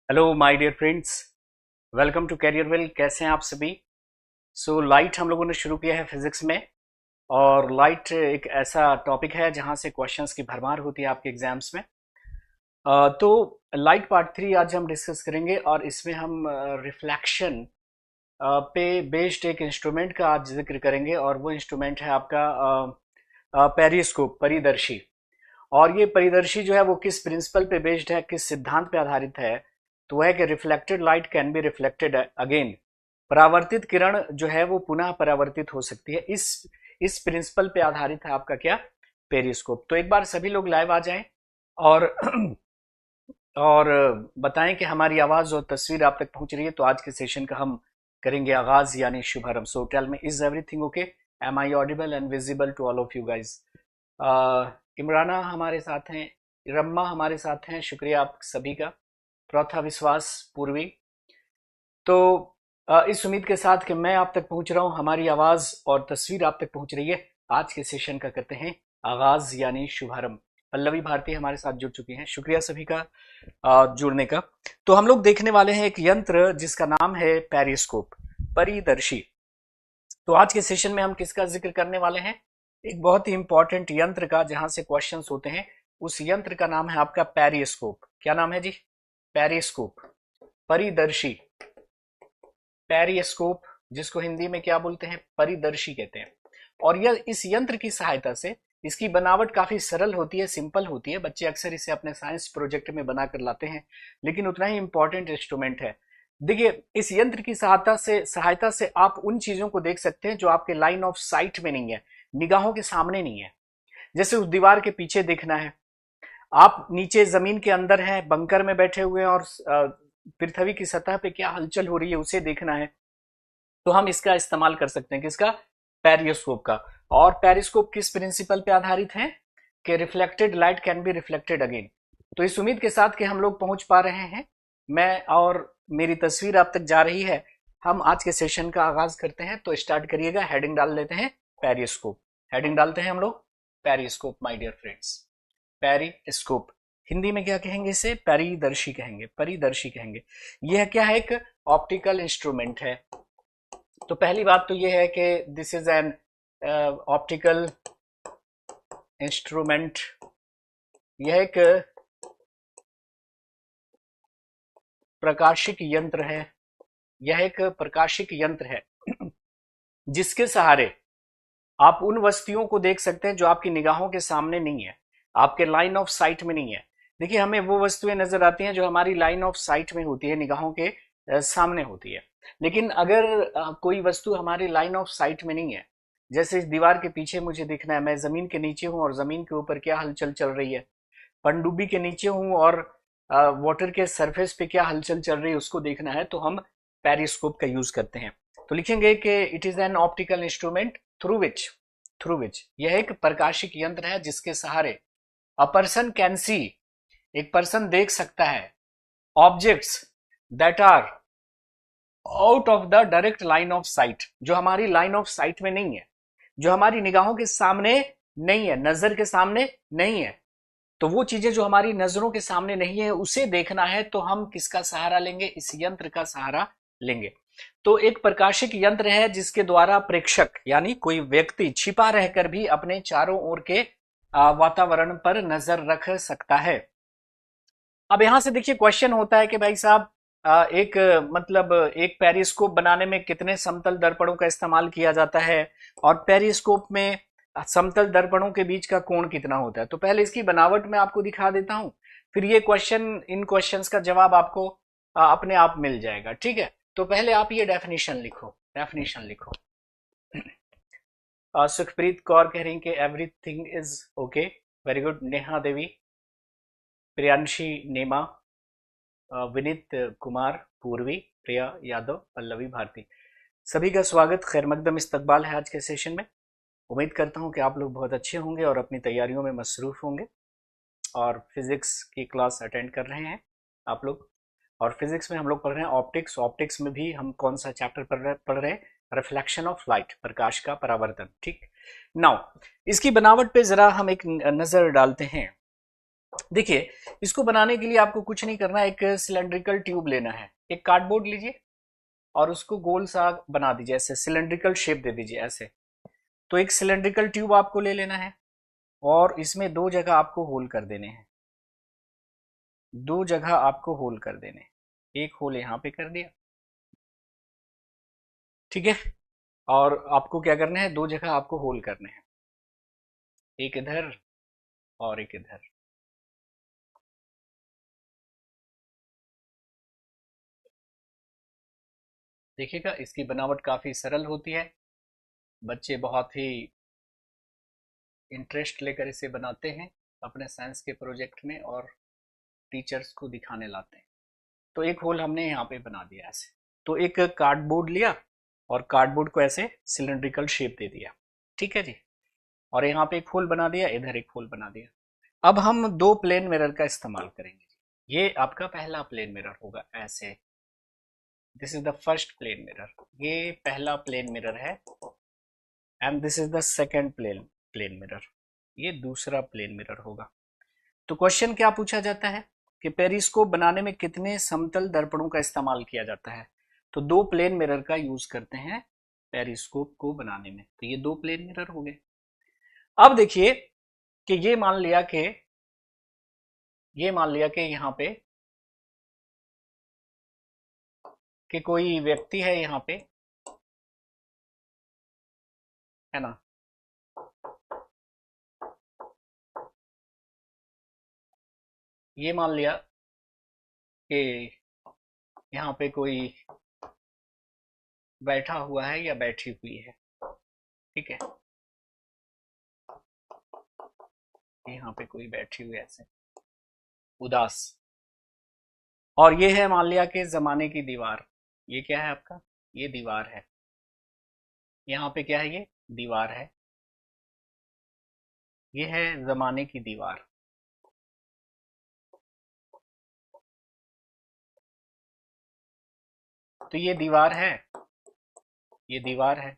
Hello my dear friends, welcome to career well. कैसे हैं आप सभी? लाइट हम लोगों ने शुरू किया है फिजिक्स में। और लाइट एक ऐसा टॉपिक है जहां से क्वेश्चंस की भरमार होती है आपके एग्जाम्स में। तो लाइट पार्ट 3 आज हम डिस्कस करेंगे और इसमें हम रिफ्लेक्शन पे बेस्ड एक इंस्ट्रूमेंट का आज जिक्र करेंगे और वो इंस्ट्रूमेंट है आपका पेरिस्कोप, परिदर्शी। और ये परिदर्शी जो है वो किस प्रिंसिपल पे बेस्ड है, किस सिद्धांत पे आधारित है? तो वह है कि reflected light can be reflected again. परावर्तित किरण जो है वो पुनः परावर्तित हो सकती है। इस प्रिंसिपल पे आधारित है आपका क्या? पेरिस्कोप। तो एक बार सभी लोग लाइव आ जाएं और और बताएं कि हमारी आवाज और तस्वीर आप तक पहुंच रही है। तो आज के सेशन का हम करेंगे आगाज यानी शुभारंभ। So tell me, is everything okay? Am I audible and visible to all of you guys? Imrana हमारे साथ हैं, रम्मा हमारे साथ हैं, शुक्रिया आप सभी का। प्रथा विश्वास, पूर्वी। तो इस उम्मीद के साथ कि मैं आप तक पहुंच रहा हूं, हमारी आवाज और तस्वीर आप तक पहुंच रही है, आज के सेशन का करते हैं आगाज यानी शुभारंभ। पल्लवी भारती हमारे साथ जुड़ चुकी हैं, शुक्रिया सभी का जुड़ने का। तो हम लोग देखने वाले हैं एक यंत्र जिसका नाम है पेरिस्कोप, परिदर्शी। तो आज के सेशन में हम किसका जिक्र करने वाले हैं? एक बहुत ही इंपॉर्टेंट यंत्र का, जहां से क्वेश्चंस होते हैं। उस यंत्र का नाम है आपका पेरिस्कोप। क्या नाम है जी? पेरिस्कोप, परिदर्शी। पेरिस्कोप, जिसको हिंदी में क्या बोलते हैं? परिदर्शी कहते हैं। और यह इस यंत्र की सहायता से, इसकी बनावट काफी सरल होती है, सिंपल होती है। बच्चे अक्सर इसे अपने साइंस प्रोजेक्ट में बनाकर लाते हैं, लेकिन उतना ही इंपॉर्टेंट इंस्ट्रूमेंट है। देखिए, इस यंत्र की सहायता से आप उन चीजों को देख सकते हैं जो आपके लाइन ऑफ साइट में नहीं है, निगाहों के सामने नहीं है। जैसे उस दीवार के पीछे देखना है, आप नीचे जमीन के अंदर हैं, बंकर में बैठे हुए हैं और पृथ्वी की सतह पे क्या हलचल हो रही है उसे देखना है, तो हम इसका इस्तेमाल कर सकते हैं। किसका? पेरिस्कोप का। और पेरिस्कोप किस प्रिंसिपल पे आधारित है? कि reflected light can be reflected again. तो इस उम्मीद के साथ कि हम लोग पहुंच पा रहे हैं, मैं और मेरी तस्वीर आप तक जा रही है, हम आज के सेशन का आगाज करते हैं। तो स्टार्ट करिएगा, हेडिंग डाल लेते हैं पेरिस्कोप। हेडिंग डालते हैं हम लोग periscope, my dear friends. Periscope, Hindi में क्या कहेंगे? इसे परिदर्शी कहेंगे, परिदर्शी कहेंगे। यह क्या है? एक ऑप्टिकल इंस्ट्रूमेंट है। तो पहली बात तो यह है कि this is an optical instrument. यह एक प्रकाशिक यंत्र है। यह एक प्रकाशिक यंत्र है जिसके सहारे आप उन वस्तुओं को देख सकते हैं जो आपकी निगाहों के सामने नहीं है, आपके लाइन ऑफ साइट में नहीं है। देखिए, हमें वो वस्तुएं नजर आती हैं जो हमारी लाइन ऑफ साइट में होती है, निगाहों के सामने होती है। लेकिन अगर कोई वस्तु हमारी लाइन ऑफ साइट में नहीं है, जैसे इस दीवार के पीछे मुझे दिखना है, मैं जमीन के नीचे हूं और जमीन के ऊपर क्या हलचल चल रही है, पनडुब्बी के नीचे हूं और वाटर के सरफेस पे क्या हलचल चल रही है उसको देखना है, तो हम पेरिस्कोप का यूज करते हैं। तो लिखेंगे कि it is an optical instrument through which यह एक प्रकाशिक यंत्र है जिसके सहारे अ पर्सन कैन सी, एक पर्सन देख सकता है, objects that are out of the direct line of sight, जो हमारी लाइन ऑफ साइट में नहीं है, जो हमारी निगाहों के सामने नहीं है, नजर के सामने नहीं है। तो वो चीजें जो हमारी नजरों के सामने नहीं है उसे देखना है, तो हम किसका सहारा लेंगे? इस यंत्र का सहारा लेंगे। तो एक प्रकाशिक यंत्र है जिसके द्वारा प्रेक्षक यानी कोई व्यक्ति छिपा रहकर भी अपने चारों ओर के वातावरण पर नजर रख सकता है। अब यहां से देखिए, क्वेश्चन होता है कि भाई साहब, मतलब एक पेरिस्कोप बनाने में कितने समतल दर्पणों का इस्तेमाल किया जाता है, और पेरिस्कोप में समतल दर्पणों के बीच का कोण कितना होता है? तो पहले इसकी बनावट में आपको दिखा देता हूं, फिर ये इन क्वेश्चंस का जवाब आपको अपने आप मिल जाएगा। ठीक है, तो पहले आप ये डेफिनेशन लिखो। सुखप्रीत कौर कह रही कि everything is okay, very good. Neha Devi, Priyanshi, Nema, Vineet Kumar, पूर्वी, प्रिया यादव, पल्लवी भारती, सभी का स्वागत, खैर मकदम इस्तकबाल है आज के सेशन में। उम्मीद करता हूं कि आप लोग बहुत अच्छे होंगे और अपनी तैयारियों में मसरूफ होंगे और फिजिक्स की क्लास अटेंड कर रहे हैं आप लोग। और फिजिक्स में हम लोग पढ़ रहे हैं ऑप्टिक्स। ऑप्टिक्स में भी हम कौन सा चैप्टर पढ़ रहे हैं? रिफ्लेक्शन ऑफ लाइट, प्रकाश का परावर्तन। ठीक, नाउ इसकी बनावट पे जरा हम एक नजर डालते हैं। देखिए, इसको बनाने के लिए आपको कुछ नहीं करना, एक सिलेंड्रिकल ट्यूब लेना है, एक कार्डबोर्ड लीजिए और उसको गोल सा बना दीजिए, ऐसे सिलेंड्रिकल शेप दे दीजिए ऐसे। तो एक सिलेंड्रिकल ट्यूब आपको ले लेना है और इसमें दो जगह आपको होल कर देने हैं, दो जगह आपको होल कर देने हैं। एक होल यहां पे कर दिया, ठीक है। और आपको क्या करना है, दो जगह आपको होल करने हैं, एक इधर और एक इधर। देखिएगा इसकी बनावट काफी सरल होती है, बच्चे बहुत ही इंटरेस्ट लेकर इसे बनाते हैं अपने साइंस के प्रोजेक्ट में और टीचर्स को दिखाने लाते हैं। तो एक होल हमने यहाँ पे बना दिया ऐसे। तो एक कार्डबोर्ड लिया और कार्डबोर्ड को ऐसे सिलेंड्रिकल शेप दे दिया, ठीक है जी। और यहाँ पे एक होल बना दिया, इधर एक होल बना दिया। अब हम दो प्लेन मिरर का इस्तेमाल करेंगे। ये आपका पहला प्लेन मिरर होगा ऐसे, this is the first plane mirror, ये पहला प्लेन मिरर है। And this is the second plane mirror, ये दूसरा प्लेन मिरर होगा। तो क्वेश्चन क्या पूछा जाता है कि पेरिस्कोप बनाने में कितने समतल दर्पणों का इस्तेमाल किया जाता है। तो दो प्लेन मिरर का यूज करते हैं पेरिस्कोप को बनाने में। तो ये दो प्लेन मिरर हो गए। अब देखिए कि ये मान लिया कि यहाँ पे कि कोई व्यक्ति है यहाँ पे, है ना। ये मान लिया कि यहाँ पे कोई बैठा हुआ है या बैठी हुई है, ठीक है। यहाँ पे कोई बैठी हुई है ऐसे उदास। और ये है मान लिया कि जमाने की दीवार। ये क्या है आपका, ये दीवार है। यहाँ पे क्या है, ये दीवार है, ये है जमाने की दीवार। तो ये दीवार है, ये दीवार है,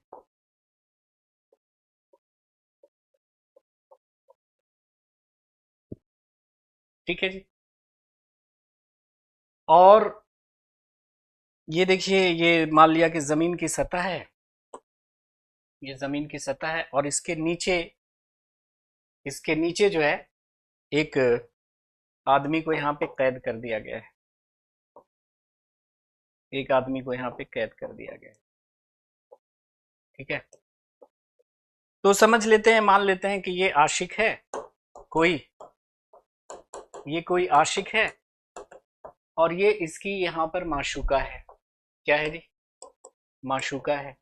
ठीक है जी। और ये देखिए, ये मान लिया कि जमीन की सतह है, ये जमीन की सतह है और इसके नीचे जो है एक आदमी को यहाँ पे कैद कर दिया गया है, एक आदमी को यहाँ पे कैद कर दिया गया है, ठीक है। तो समझ लेते हैं, मान लेते हैं कि ये आशिक है कोई, ये कोई आशिक है और ये इसकी यहाँ पर माशूका है। क्या है जी, माशूका है।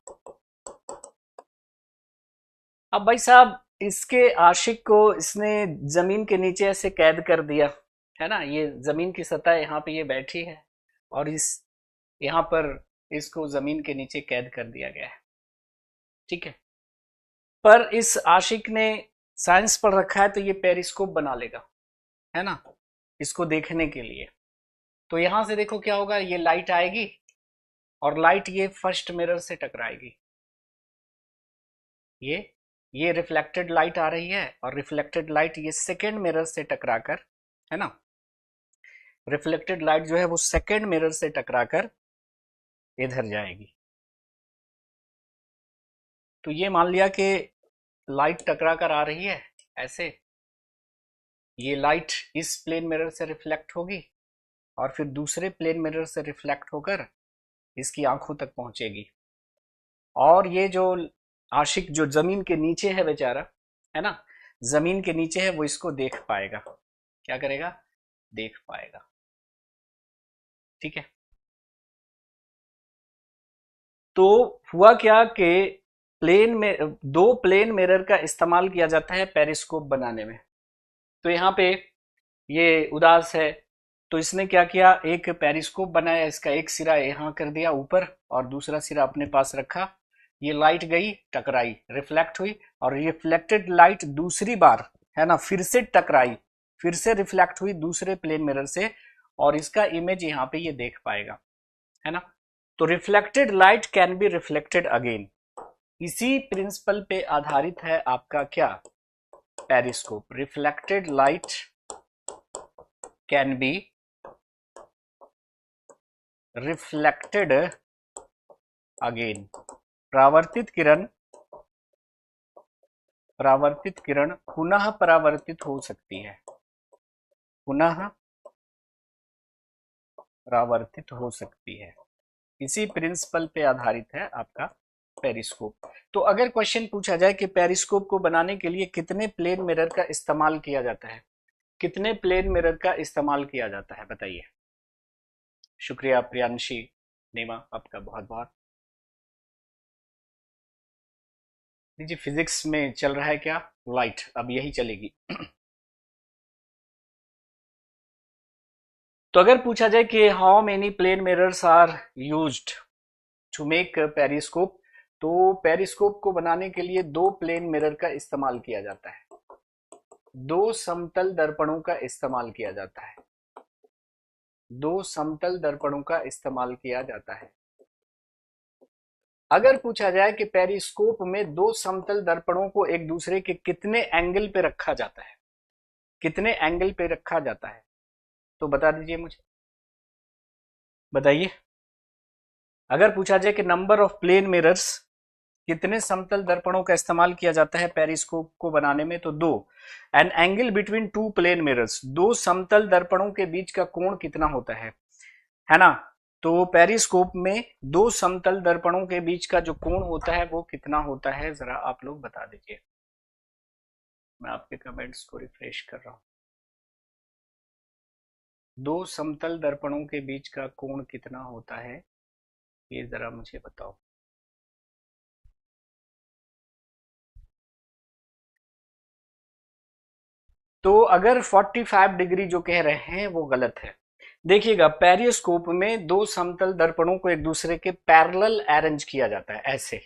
अब भाई साहब इसके आशिक को इसने जमीन के नीचे ऐसे कैद कर दिया, है ना। ये जमीन की सतह यहाँ पे ये बैठी है और इस यहाँ पर इसको जमीन के नीचे कैद कर दिया गया है, ठीक है। पर इस आशिक ने साइंस पढ़ रखा है तो ये पेरिस्कोप बना लेगा, है ना, इसको देखने के लिए। तो यहां से देखो क्या होगा, ये लाइट आएगी और लाइट ये फर्स्ट मिरर से टकराएगी। ये रिफ्लेक्टेड लाइट आ रही है और रिफ्लेक्टेड लाइट ये सेकेंड मिरर से टकराकर, है ना, रिफ्लेक्टेड लाइट जो है वो सेकेंड मिरर से टकराकर इधर जाएगी। तो ये मान लिया कि लाइट टकरा कर आ रही है ऐसे, ये लाइट इस प्लेन मिरर से रिफ्लेक्ट होगी और फिर दूसरे प्लेन मिरर से रिफ्लेक्ट होकर इसकी आंखों तक पहुंचेगी। और ये जो आशिक जो जमीन के नीचे है बेचारा, है ना, जमीन के नीचे है, वो इसको देख पाएगा। क्या करेगा, देख पाएगा, ठीक है। तो हुआ क्या कि प्लेन में दो प्लेन मिरर का इस्तेमाल किया जाता है पेरिस्कोप बनाने में। तो यहाँ पे ये उदास है, तो इसने क्या किया, एक पेरिस्कोप बनाया, इसका एक सिरा यहाँ कर दिया ऊपर और दूसरा सिरा अपने पास रखा। ये लाइट गई, टकराई, रिफ्लेक्ट हुई और रिफ्लेक्टेड लाइट दूसरी बार, है ना, फिर से टकराई, फिर से रिफ्लेक्ट हुई दूसरे प्लेन मिरर से और इसका इमेज यहाँ पे ये देख पाएगा, है ना। तो reflected light can be reflected again. इसी प्रिंसिपल पे आधारित है आपका क्या, periscope. Reflected light can be reflected again. परावर्तित किरण पुनः परावर्तित हो सकती है, पुनः परावर्तित हो सकती है। इसी प्रिंसिपल पे आधारित है आपका पेरिस्कोप। तो अगर क्वेश्चन पूछा जाए कि पेरिस्कोप को बनाने के लिए कितने प्लेन मिरर का इस्तेमाल किया जाता है, कितने प्लेन मिरर का इस्तेमाल किया जाता है, बताइए। शुक्रिया प्रियांशी नेमा, आपका बहुत बहुत। जी फिजिक्स में चल रहा है क्या, लाइट, अब यही चलेगी। तो अगर पूछा जाए कि how many plane mirrors are used to make periscope, तो पेरिस्कोप को बनाने के लिए दो प्लेन मिरर का इस्तेमाल किया जाता है, दो समतल दर्पणों का इस्तेमाल किया जाता है, दो समतल दर्पणों का इस्तेमाल किया जाता है। अगर पूछा जाए कि पेरिस्कोप में दो समतल दर्पणों को एक दूसरे के कितने एंगल पे रखा जाता है, कितने एंगल पे रखा जाता है, तो बता दीजिए मुझे, बताइए। अगर पूछा जाए कि नंबर ऑफ प्लेन मिरर्स, कितने समतल दर्पणों का इस्तेमाल किया जाता है पेरिस्कोप को बनाने में, तो दो। An angle between two plane mirrors, दो समतल दर्पणों के बीच का कोण कितना होता है ना। तो पेरिस्कोप में दो समतल दर्पणों के बीच का जो कोण होता है वो कितना होता है, जरा आप लोग बता दीजिए। मैं आपके कमेंट्स को रिफ्रेश कर रहा हूं। दो समतल दर्पणों के बीच का कोण कितना होता है, ये जरा मुझे बताओ। तो अगर 45 डिग्री जो कह रहे हैं वो गलत है। देखिएगा, पेरिस्कोप में दो समतल दर्पणों को एक दूसरे के पैरेलल अरेंज किया जाता है, ऐसे,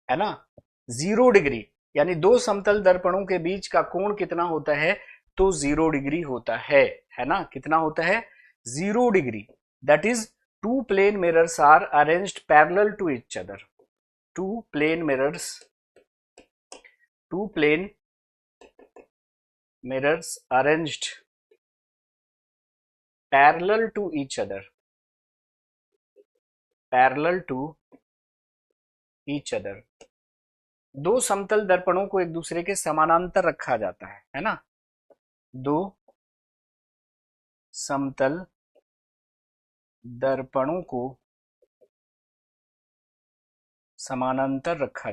है ना। 0 डिग्री, यानी दो समतल दर्पणों के बीच का कोण कितना होता है, तो 0 डिग्री होता है ना। कितना होता है, 0 डिग्री। That is two plane mirrors are arranged parallel to each other, two plane mirrors, two plane mirrors arranged parallel to each other, parallel to each other। दो समतल दर्पणों को एक दूसरे के समानांतर रखा जाता है ना। दो समतल दर्पणों को समानांतर रखा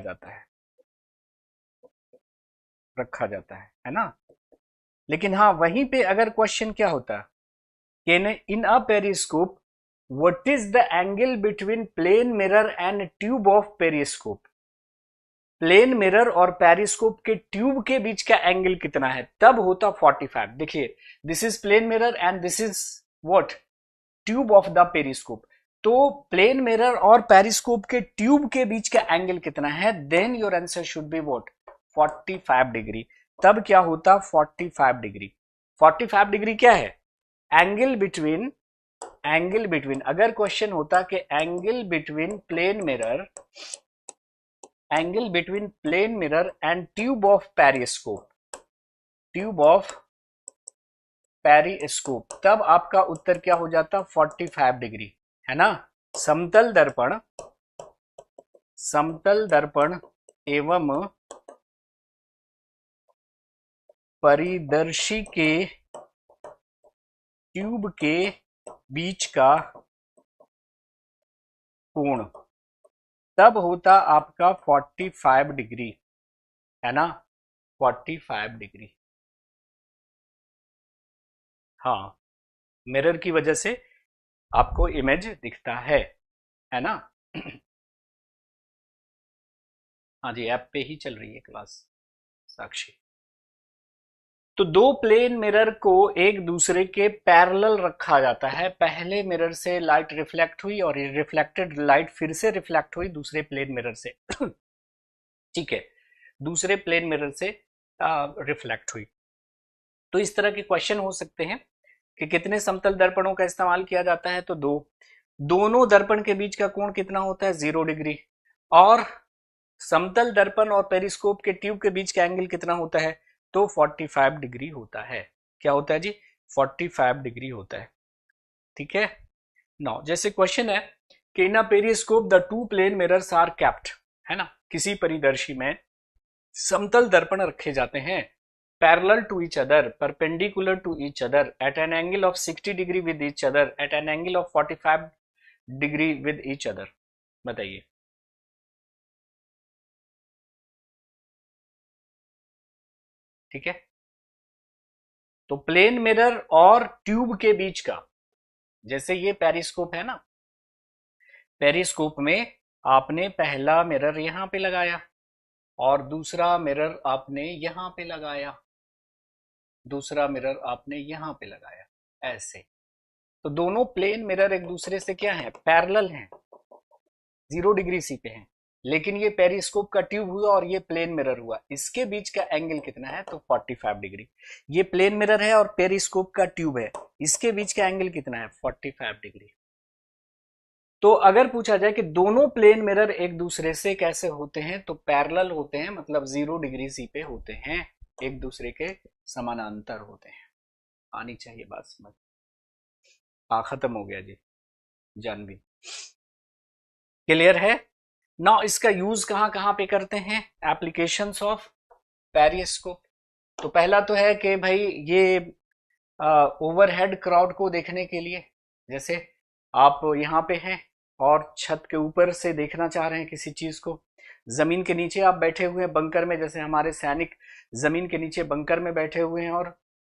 जाता है ना। लेकिन हाँ, वहीं पे अगर क्वेश्चन क्या होता कि in a periscope what is the angle between plane mirror and tube of periscope, plane mirror और पेरिस्कोप के ट्यूब के बीच का एंगल कितना है, तब होता 45। देखिए, this is plane mirror and this is what, tube of the periscope. तो प्लेन मिरर और पेरिस्कोप के ट्यूब के बीच का एंगल कितना है, then your answer should be what, 45 degree. तब क्या होता, 45 डिग्री। 45 डिग्री क्या है, एंगल बिटवीन, अगर क्वेश्चन होता कि angle between plane mirror, angle between plane mirror and tube of periscope, tube of periscope, तब आपका उत्तर क्या हो जाता, 45 डिग्री, है ना। समतल दर्पण एवं परिदर्शी के ट्यूब के बीच का कोण, तब होता आपका 45 डिग्री, है ना, 45 डिग्री। हाँ, मिरर की वजह से आपको इमेज दिखता है ना। हाँ जी, ऐप पे ही चल रही है क्लास साक्षी। तो दो प्लेन मिरर को एक दूसरे के पैरेलल रखा जाता है। पहले मिरर से लाइट रिफ्लेक्ट हुई और रिफ्लेक्टेड लाइट फिर से रिफ्लेक्ट हुई दूसरे प्लेन मिरर से। ठीक है, दूसरे प्लेन मिरर से रिफ्लेक्ट हुई। तो इस तरह के क्वेश्चन हो सकते हैं कि कितने समतल दर्पणों का इस्तेमाल किया जाता है, तो दो। दोनों दर्पण के बीच का कोण कितना होता है, 0 डिग्री। और समतल दर्पण और पेरिस्कोप के ट्यूब के बीच का एंगल कितना होता है, तो 45 डिग्री होता है। क्या होता है जी, 45 डिग्री होता है। ठीक है। नाउ जैसे क्वेश्चन है कि in a periscope the two plane mirrors are kept, है ना, किसी परिदर्शी में समतल दर्पण रखे जाते हैं parallel to each other, perpendicular to each other, at an angle of 60 degree with each other, at an angle of 45 degree with each other. बताइए। ठीक है। तो प्लेन मिरर और ट्यूब के बीच का, जैसे ये पेरिस्कोप है ना, पेरिस्कोप में आपने पहला मिरर यहां पे लगाया और दूसरा मिरर आपने यहां पे लगाया, दूसरा मिरर आपने यहां पे लगाया, ऐसे। तो दोनों प्लेन मिरर एक दूसरे से क्या है, पैरेलल हैं, 0 डिग्री सी पे हैं। लेकिन ये पेरिस्कोप का ट्यूब हुआ और ये प्लेन मिरर हुआ, इसके बीच का एंगल कितना है, तो 45 डिग्री। ये प्लेन मिरर है और पेरिस्कोप का ट्यूब है, इसके बीच का एंगल कितना है, 45 डिग्री। तो अगर पूछा जाए कि दोनों प्लेन मिरर एक दूसरे से कैसे होते हैं, तो पैरेलल होते हैं, मतलब 0 डिग्री सी पे होते हैं, एक दूसरे के समानांतर होते हैं। आनी चाहिए बात समझ। हाँ, खत्म हो गया जी, जानवी। क्लियर है ना। इसका यूज कहां कहां पे करते हैं, एप्लीकेशंस ऑफ पेरिस्कोप। तो पहला तो है कि भाई ये ओवरहेड क्राउड को देखने के लिए, जैसे आप यहाँ पे हैं और छत के ऊपर से देखना चाह रहे हैं किसी चीज को, जमीन के नीचे आप बैठे हुए हैं बंकर में, जैसे हमारे सैनिक जमीन के नीचे बंकर में बैठे हुए हैं और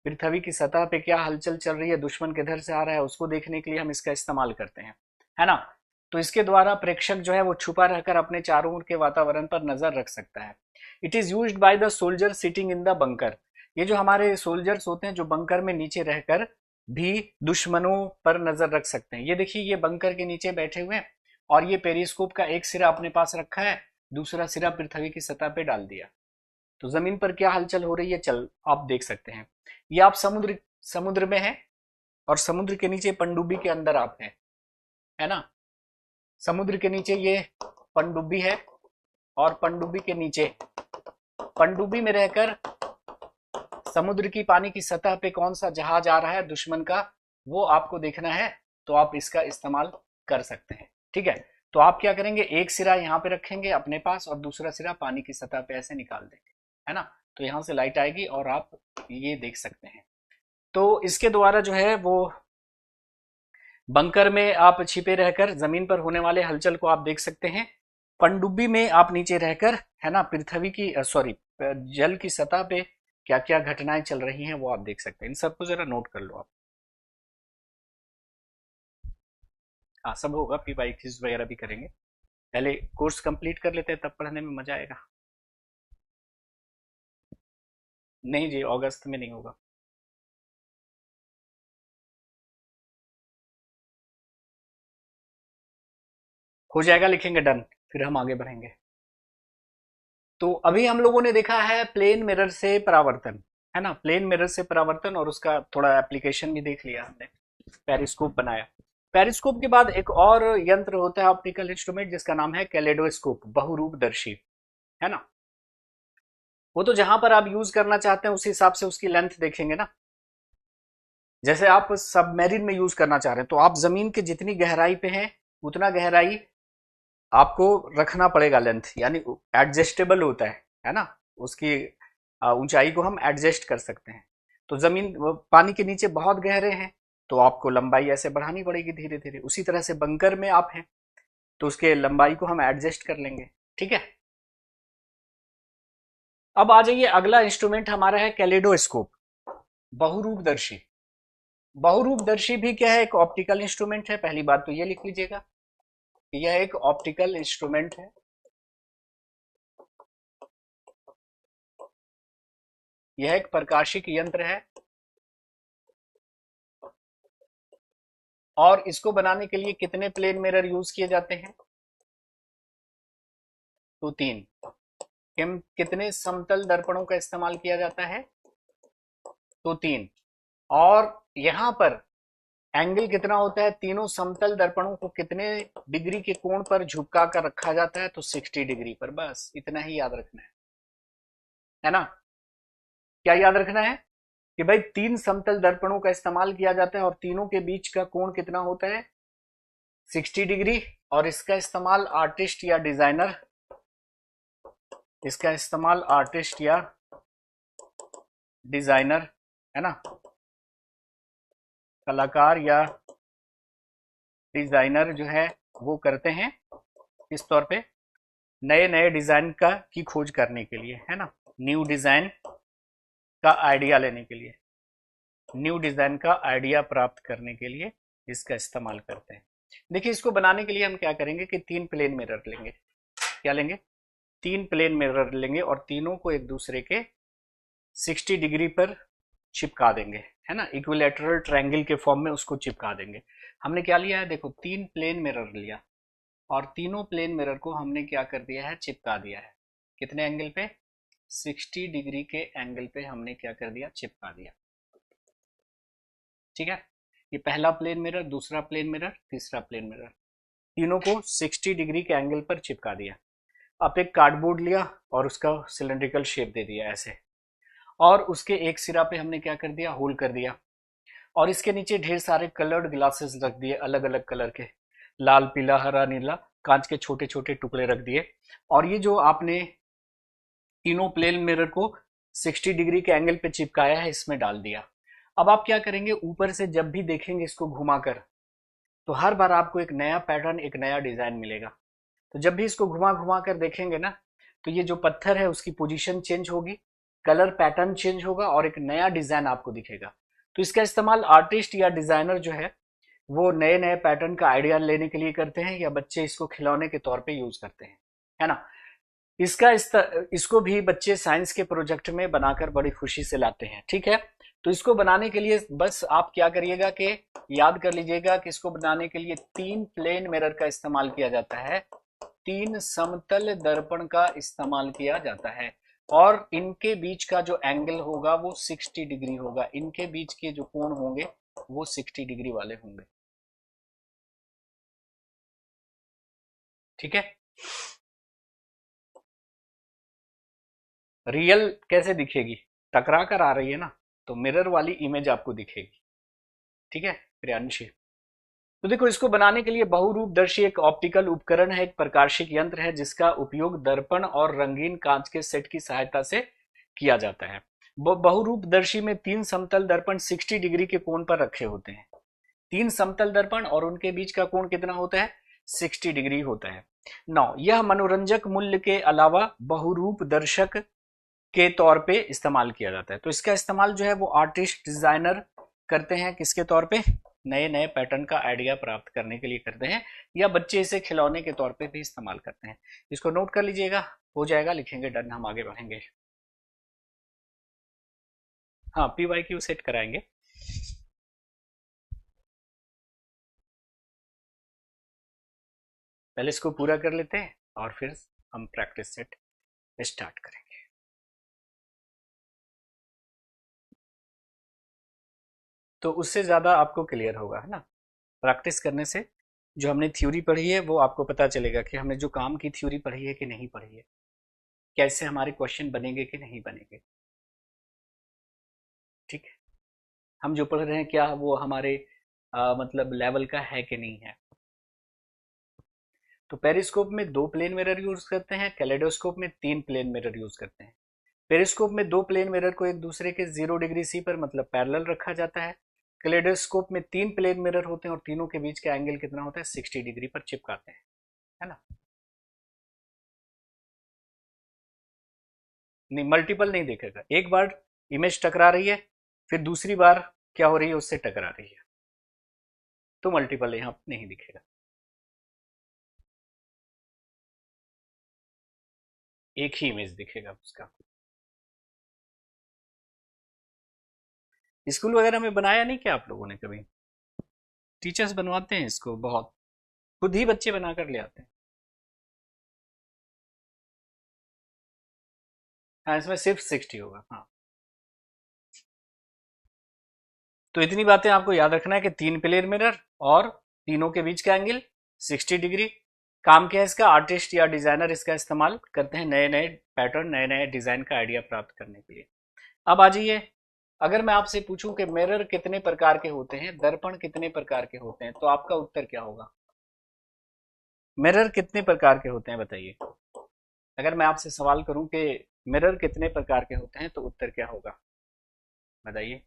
पृथ्वी की सतह पे क्या हलचल चल रही है, दुश्मन किधर से आ रहा है, उसको देखने के लिए हम इसका इस्तेमाल करते हैं, है ना। तो इसके द्वारा प्रेक्षक जो है वो छुपा रहकर अपने चारों ओर के वातावरण पर नजर रख सकता है। It is used by the soldier sitting in the bunker. ये जो हमारे सोल्जर्स होते हैं जो बंकर में नीचे रहकर भी दुश्मनों पर नजर रख सकते हैं। ये देखिए, ये बंकर के नीचे बैठे हुए हैं और ये पेरिस्कोप का एक सिरा अपने पास रखा है, दूसरा सिरा पृथ्वी की सतह पे डाल दिया, तो जमीन पर क्या हलचल हो रही है चल आप देख सकते हैं। ये आप समुद्र समुद्र में हैं और समुद्र के नीचे पनडुब्बी के अंदर आप हैं, है ना। समुद्र के नीचे ये पनडुब्बी है और पनडुब्बी के नीचे, पनडुब्बी में रहकर समुद्र की पानी की सतह पे कौन सा जहाज आ रहा है दुश्मन का, वो आपको देखना है, तो आप इसका इस्तेमाल कर सकते हैं। ठीक है। तो आप क्या करेंगे, एक सिरा यहाँ पे रखेंगे अपने पास और दूसरा सिरा पानी की सतह पे ऐसे निकाल देंगे, है ना। तो यहां से लाइट आएगी और आप ये देख सकते हैं। तो इसके द्वारा जो है वो बंकर में आप छिपे रहकर जमीन पर होने वाले हलचल को आप देख सकते हैं, पनडुब्बी में आप नीचे रहकर, है ना, पृथ्वी की सॉरी जल की सतह पे क्या क्या घटनाएं चल रही हैं वो आप देख सकते हैं। इन सबको जरा नोट कर लो आप। हाँ, सब होगा, फिर बाई क्विज वगैरह भी करेंगे। पहले कोर्स कंप्लीट कर लेते हैं, तब पढ़ने में मजा आएगा। नहीं जी, अगस्त में नहीं होगा। हो जाएगा, लिखेंगे डन, फिर हम आगे बढ़ेंगे। तो अभी हम लोगों ने देखा है प्लेन मिरर से परावर्तन, है ना, प्लेन मिरर से परावर्तन, और उसका थोड़ा एप्लीकेशन भी देख लिया हमने, पेरिस्कोप बनाया। पेरिस्कोप के बाद एक और यंत्र होता है, ऑप्टिकल इंस्ट्रूमेंट, जिसका नाम है कैलेडोस्कोप, बहुरूपदर्शी, है ना। वो तो जहां पर आप यूज करना चाहते हैं उस हिसाब से उसकी लेंथ देखेंगे ना। जैसे आप सबमेरीन में यूज करना चाह रहे हैं तो आप जमीन के जितनी गहराई पे हैं उतना गहराई आपको रखना पड़ेगा लेंथ, यानी एडजस्टेबल होता है ना। उसकी ऊंचाई को हम एडजस्ट कर सकते हैं। तो जमीन पानी के नीचे बहुत गहरे हैं तो आपको लंबाई ऐसे बढ़ानी पड़ेगी धीरे धीरे। उसी तरह से बंकर में आप हैं तो उसके लंबाई को हम एडजस्ट कर लेंगे। ठीक है। अब आ जाइए, अगला इंस्ट्रूमेंट हमारा है कैलेडोस्कोप, बहुरूपदर्शी। बहुरूपदर्शी भी क्या है, एक ऑप्टिकल इंस्ट्रूमेंट है। पहली बात तो ये लिख लीजिएगा, यह एक ऑप्टिकल इंस्ट्रूमेंट है। यह एक प्रकाशिक यंत्र है और इसको बनाने के लिए कितने प्लेन मिरर यूज किए जाते हैं, तो 3। कितने समतल दर्पणों का इस्तेमाल किया जाता है, तो 3। और यहां पर एंगल कितना होता है, तीनों समतल दर्पणों को कितने डिग्री के कोण पर झुका कर रखा जाता है, तो 60 डिग्री पर। बस इतना ही याद रखना है ना। क्या याद रखना है, कि भाई 3 समतल दर्पणों का इस्तेमाल किया जाता है और तीनों के बीच का कोण कितना होता है, 60 डिग्री। और इसका इस्तेमाल आर्टिस्ट या डिजाइनर, इसका इस्तेमाल आर्टिस्ट या डिजाइनर, है ना, कलाकार या डिजाइनर जो है वो करते हैं इस तौर पे, नए नए डिजाइन का की खोज करने के लिए, है ना, न्यू डिजाइन का आइडिया लेने के लिए, न्यू डिजाइन का आइडिया प्राप्त करने के लिए इसका इस्तेमाल करते हैं। देखिए, इसको बनाने के लिए हम क्या करेंगे कि 3 प्लेन मिरर लेंगे। क्या लेंगे? 3 प्लेन मिरर लेंगे और तीनों को एक दूसरे के 60 डिग्री पर चिपका देंगे, है ना, इक्विलैटरल ट्रायंगल के फॉर्म में उसको चिपका देंगे। हमने क्या लिया है, देखो 3 प्लेन मिरर लिया और तीनों प्लेन मिरर को हमने क्या कर दिया है, चिपका दिया है। कितने एंगल पे? 60 डिग्री के एंगल पे हमने क्या कर दिया, चिपका दिया। ठीक है, ये पहला प्लेन मिरर, दूसरा प्लेन मिरर, तीसरा प्लेन मिरर, तीनों को 60 डिग्री के एंगल पर चिपका दिया। अब एक कार्डबोर्ड लिया और उसका सिलेंड्रिकल शेप दे दिया ऐसे, और उसके एक सिरा पे हमने क्या कर दिया, होल कर दिया, और इसके नीचे ढेर सारे कलर्ड ग्लासेस रख दिए, अलग अलग कलर के, लाल पीला हरा नीला, कांच के छोटे छोटे टुकड़े रख दिए। और ये जो आपने तीनों प्लेन मिरर को 60 डिग्री के एंगल पे चिपकाया है इसमें डाल दिया। अब आप क्या करेंगे, ऊपर से जब भी देखेंगे इसको घुमाकर, तो हर बार आपको एक नया पैटर्न, एक नया डिजाइन मिलेगा। तो जब भी इसको घुमा घुमा कर देखेंगे ना, तो ये जो पत्थर है उसकी पोजीशन चेंज होगी, कलर पैटर्न चेंज होगा और एक नया डिजाइन आपको दिखेगा। तो इसका इस्तेमाल आर्टिस्ट या डिजाइनर जो है वो नए नए पैटर्न का आइडिया लेने के लिए करते हैं, या बच्चे इसको खिलौने के तौर पे यूज करते हैं, है ना। इसको भी बच्चे साइंस के प्रोजेक्ट में बनाकर बड़ी खुशी से लाते हैं। ठीक है, तो इसको बनाने के लिए बस आप क्या करिएगा कि याद कर लीजिएगा कि इसको बनाने के लिए 3 प्लेन मिरर का इस्तेमाल किया जाता है, 3 समतल दर्पण का इस्तेमाल किया जाता है, और इनके बीच का जो एंगल होगा वो 60 डिग्री होगा। इनके बीच के जो कोण होंगे वो 60 डिग्री वाले होंगे। ठीक है, रियल कैसे दिखेगी, टकरा कर आ रही है ना, तो मिरर वाली इमेज आपको दिखेगी। ठीक है प्रियांशी, तो देखो, इसको बनाने के लिए बहुरूपदर्शी एक ऑप्टिकल उपकरण है, एक प्रकाशिक यंत्र है जिसका उपयोग दर्पण और रंगीन कांच के सेट की सहायता से किया जाता है। बहुरूपदर्शी में 3 समतल दर्पण 60 डिग्री के कोण पर रखे होते हैं। 3 समतल दर्पण और उनके बीच का कोण कितना होता है, 60 डिग्री होता है। 9, यह मनोरंजक मूल्य के अलावा बहुरूप दर्शक के तौर पे इस्तेमाल किया जाता है। तो इसका इस्तेमाल जो है वो आर्टिस्ट डिजाइनर करते हैं, किसके तौर पे, नए नए पैटर्न का आइडिया प्राप्त करने के लिए करते हैं, या बच्चे इसे खिलौने के तौर पे भी इस्तेमाल करते हैं। इसको नोट कर लीजिएगा, हो जाएगा, लिखेंगे डन, हम आगे बढ़ेंगे। हाँ, PYQ सेट कराएंगे। पहले इसको पूरा कर लेते हैं और फिर हम प्रैक्टिस सेट स्टार्ट करेंगे। तो उससे ज्यादा आपको क्लियर होगा, है ना, प्रैक्टिस करने से। जो हमने थ्योरी पढ़ी है वो आपको पता चलेगा कि हमने जो काम की थ्योरी पढ़ी है कि नहीं पढ़ी है, कैसे हमारे क्वेश्चन बनेंगे कि नहीं बनेंगे। ठीक है, हम जो पढ़ रहे हैं क्या वो हमारे मतलब लेवल का है कि नहीं है। तो पेरिस्कोप में 2 प्लेन मिरर यूज करते हैं, कैलेडोस्कोप में 3 प्लेन मिरर यूज करते हैं। पेरिस्कोप में 2 प्लेन मिरर को एक दूसरे के 0 डिग्री सी पर मतलब पैरेलल रखा जाता है। कैलेडोस्कोप में 3 प्लेन मिरर होते हैं और तीनों के बीच का एंगल कितना होता है, 60 डिग्री पर चिपकाते हैं, है ना। नहीं, मल्टीपल नहीं देखेगा, एक बार इमेज टकरा रही है, फिर दूसरी बार क्या हो रही है, उससे टकरा रही है, तो मल्टीपल यहां नहीं दिखेगा। एक ही इमेज दिखेगा उसका। स्कूल वगैरह में बनाया नहीं क्या आप लोगों ने कभी? टीचर्स बनवाते हैं इसको बहुत, खुद ही बच्चे बनाकर ले आते हैं। हाँ, इसमें सिर्फ 60 होगा। हाँ, तो इतनी बातें आपको याद रखना है कि 3 प्लेन मिरर और तीनों के बीच का एंगल 60 डिग्री। काम क्या है इसका, आर्टिस्ट या डिजाइनर इसका इस्तेमाल करते हैं नए नए पैटर्न, नए नए डिजाइन का आइडिया प्राप्त करने के लिए। अब आ जाइए अगर मैं आपसे पूछूं कि मिरर कितने प्रकार के होते हैं, दर्पण कितने प्रकार के होते हैं, तो आपका उत्तर क्या होगा? मिरर कितने प्रकार के होते हैं बताइए। अगर मैं आपसे सवाल करूं कि मिरर कितने प्रकार के होते हैं, तो उत्तर क्या होगा बताइए।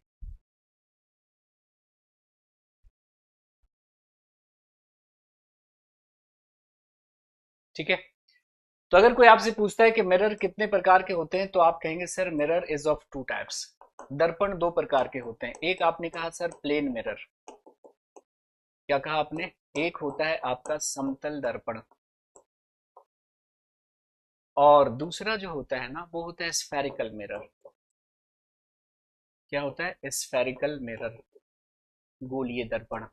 ठीक है, तो अगर कोई आपसे पूछता है कि मिरर कितने प्रकार के होते हैं, तो आप कहेंगे sir mirror is of two types. दर्पण दो प्रकार के होते हैं। एक आपने कहा सर प्लेन मिरर, क्या कहा आपने? एक होता है आपका समतल दर्पण, और दूसरा जो होता है ना वो होता है स्फेरिकल मिरर। क्या होता है? स्फेरिकल मिरर, गोलीय दर्पण,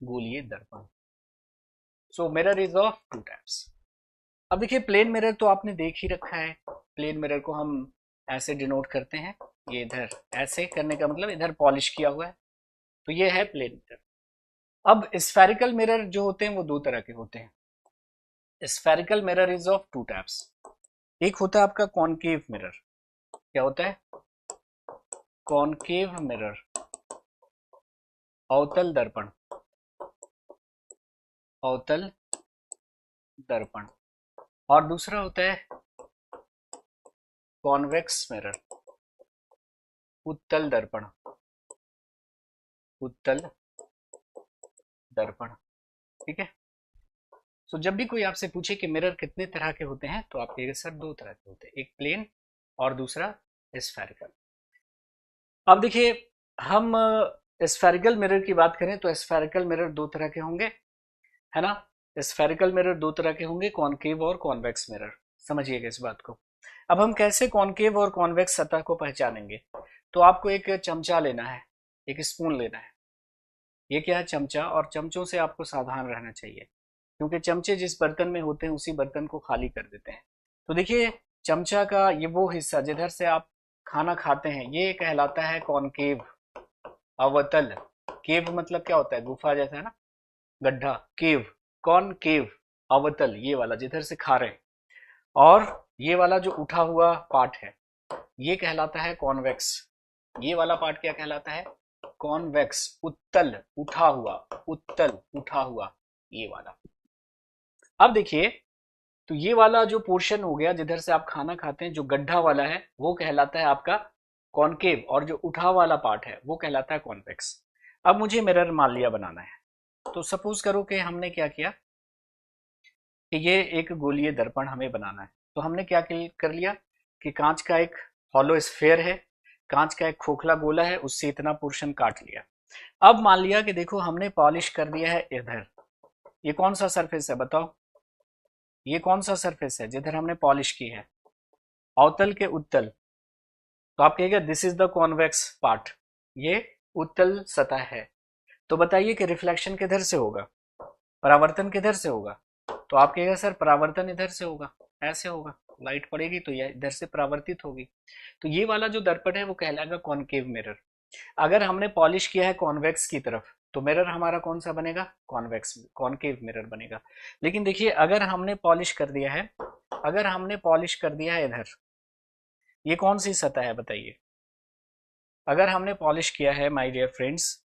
गोलीय दर्पण। So mirror is of two types. अब देखिए प्लेन मिरर तो आपने देख ही रखा है। प्लेन मिरर को हम ऐसे डिनोट करते हैं, ये इधर ऐसे करने का मतलब इधर पॉलिश किया हुआ है, तो ये है प्लेन मिरर। अब स्फेरिकल मिरर जो होते हैं वो दो तरह के होते हैं। Spherical mirror is of two types. एक होता है आपका कॉनकेव मिरर। क्या होता है? कॉनकेव मिरर, अवतल दर्पण, अवतल दर्पण। और दूसरा होता है कॉन्वेक्स मिरर, उत्तल दर्पण, उत्तल दर्पण। ठीक है, तो जब भी कोई आपसे पूछे कि मिरर कितने तरह के होते हैं, तो आप कहिएगा सर दो तरह के होते हैं, एक प्लेन और दूसरा स्फेरिकल। अब देखिए हम स्फेरिकल मिरर की बात करें तो स्फेरिकल मिरर दो तरह के होंगे, है ना? स्फेरिकल मिरर दो तरह के होंगे, कॉनकेव और कॉन्वेक्स मिरर। समझिएगा इस बात को। अब हम कैसे कॉनकेव और कॉन्वेक्स सतह को पहचानेंगे? तो आपको एक चमचा लेना है, एक स्पून लेना है। ये क्या है? चमचा। और चमचों से आपको सावधान रहना चाहिए, क्योंकि चमचे जिस बर्तन में होते हैं उसी बर्तन को खाली कर देते हैं। तो देखिए चमचा का ये वो हिस्सा जिधर से आप खाना खाते हैं, ये कहलाता है कॉनकेव, अवतल। केव मतलब क्या होता है? गुफा जैसा, है ना, गड्ढा। केव, कॉनकेव, अवतल, ये वाला जिधर से खा रहे हैं। और ये वाला जो उठा हुआ पार्ट है ये कहलाता है कॉन्वेक्स। ये वाला पार्ट क्या कहलाता है? कॉन्वेक्स, उत्तल, उठा हुआ, उत्तल उठा हुआ, ये वाला। अब देखिए, तो ये वाला जो पोर्शन हो गया जिधर से आप खाना खाते हैं, जो गड्ढा वाला है वो कहलाता है आपका कॉनकेव, और जो उठा वाला पार्ट है वो कहलाता है कॉन्वेक्स। अब मुझे मिरर मान लिया बनाना है, तो सपोज करो कि हमने क्या किया कि ये एक गोलीय दर्पण हमें बनाना है। तो हमने क्या कर लिया कि कांच का एक हॉलो स्फेयर है, कांच का एक खोखला गोला है, उससे इतना पोर्शन काट लिया। अब मान लिया कि देखो हमने पॉलिश कर दिया है इधर। ये कौन सा सरफेस है बताओ? ये कौन सा सरफेस है जिधर हमने पॉलिश की है? अवतल के उत्तल। तो आप कहिएगा this is the convex part, ये उत्तल सतह है। तो बताइए कि रिफ्लेक्शन किधर से होगा, परावर्तन किधर से होगा? तो आप कहिएगा सर परावर्तन इधर से होगा, ऐसे होगा, लाइट पड़ेगी तो ये इधर से परावर्तित होगी। तो ये वाला जो दर्पण है वो कहलाएगा कॉनकेव मिरर। अगर हमने पॉलिश किया है कॉन्वेक्स की तरफ, तो मिरर हमारा कौन सा बनेगा? कॉन्वेक्स, कॉनकेव मिरर बनेगा। लेकिन देखिए अगर हमने पॉलिश कर दिया है, अगर हमने पॉलिश कर दिया है इधर, ये कौन सी सतह है बताइए? अगर हमने पॉलिश किया है माय डियर फ्रेंड्स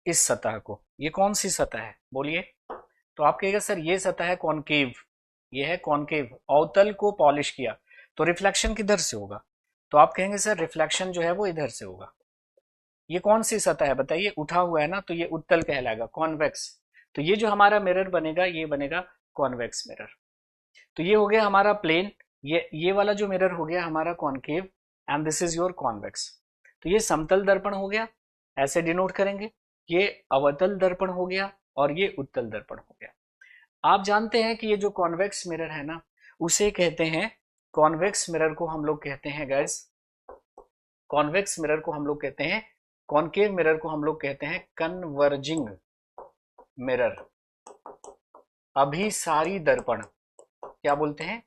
इस सतह को, ये कौन सी सतह है बोलिए? तो आप कहिएगा सर ये सतह है कॉनकेव, ये है कॉनकेव। अवतल को पॉलिश किया तो रिफ्लेक्शन किधर से होगा? तो आप कहेंगे सर रिफ्लेक्शन जो है वो इधर से होगा। ये कौन सी सतह है बताइए? उठा हुआ है ना, तो ये उत्तल कहलाएगा, कॉन्वेक्स। तो ये जो हमारा मिरर बनेगा ये बनेगा कॉन्वेक्स मिरर। तो ये हो गया हमारा प्लेन, ये वाला जो मिरर हो गया हमारा concave, and this is your convex. तो ये समतल दर्पण हो गया, ऐसे डिनोट करेंगे। ये अवतल दर्पण हो गया और ये उत्तल दर्पण हो गया। आप जानते हैं कि ये जो कॉन्वेक्स मिरर है ना, उसे कहते हैं, कॉन्वेक्स मिरर को हम लोग कहते हैं गाइस, कॉन्वेक्स मिरर को हम लोग कहते हैं, कॉनकेव मिरर को हम लोग कहते हैं कन्वर्जिंग मिरर, अभिसारी दर्पण। क्या बोलते हैं?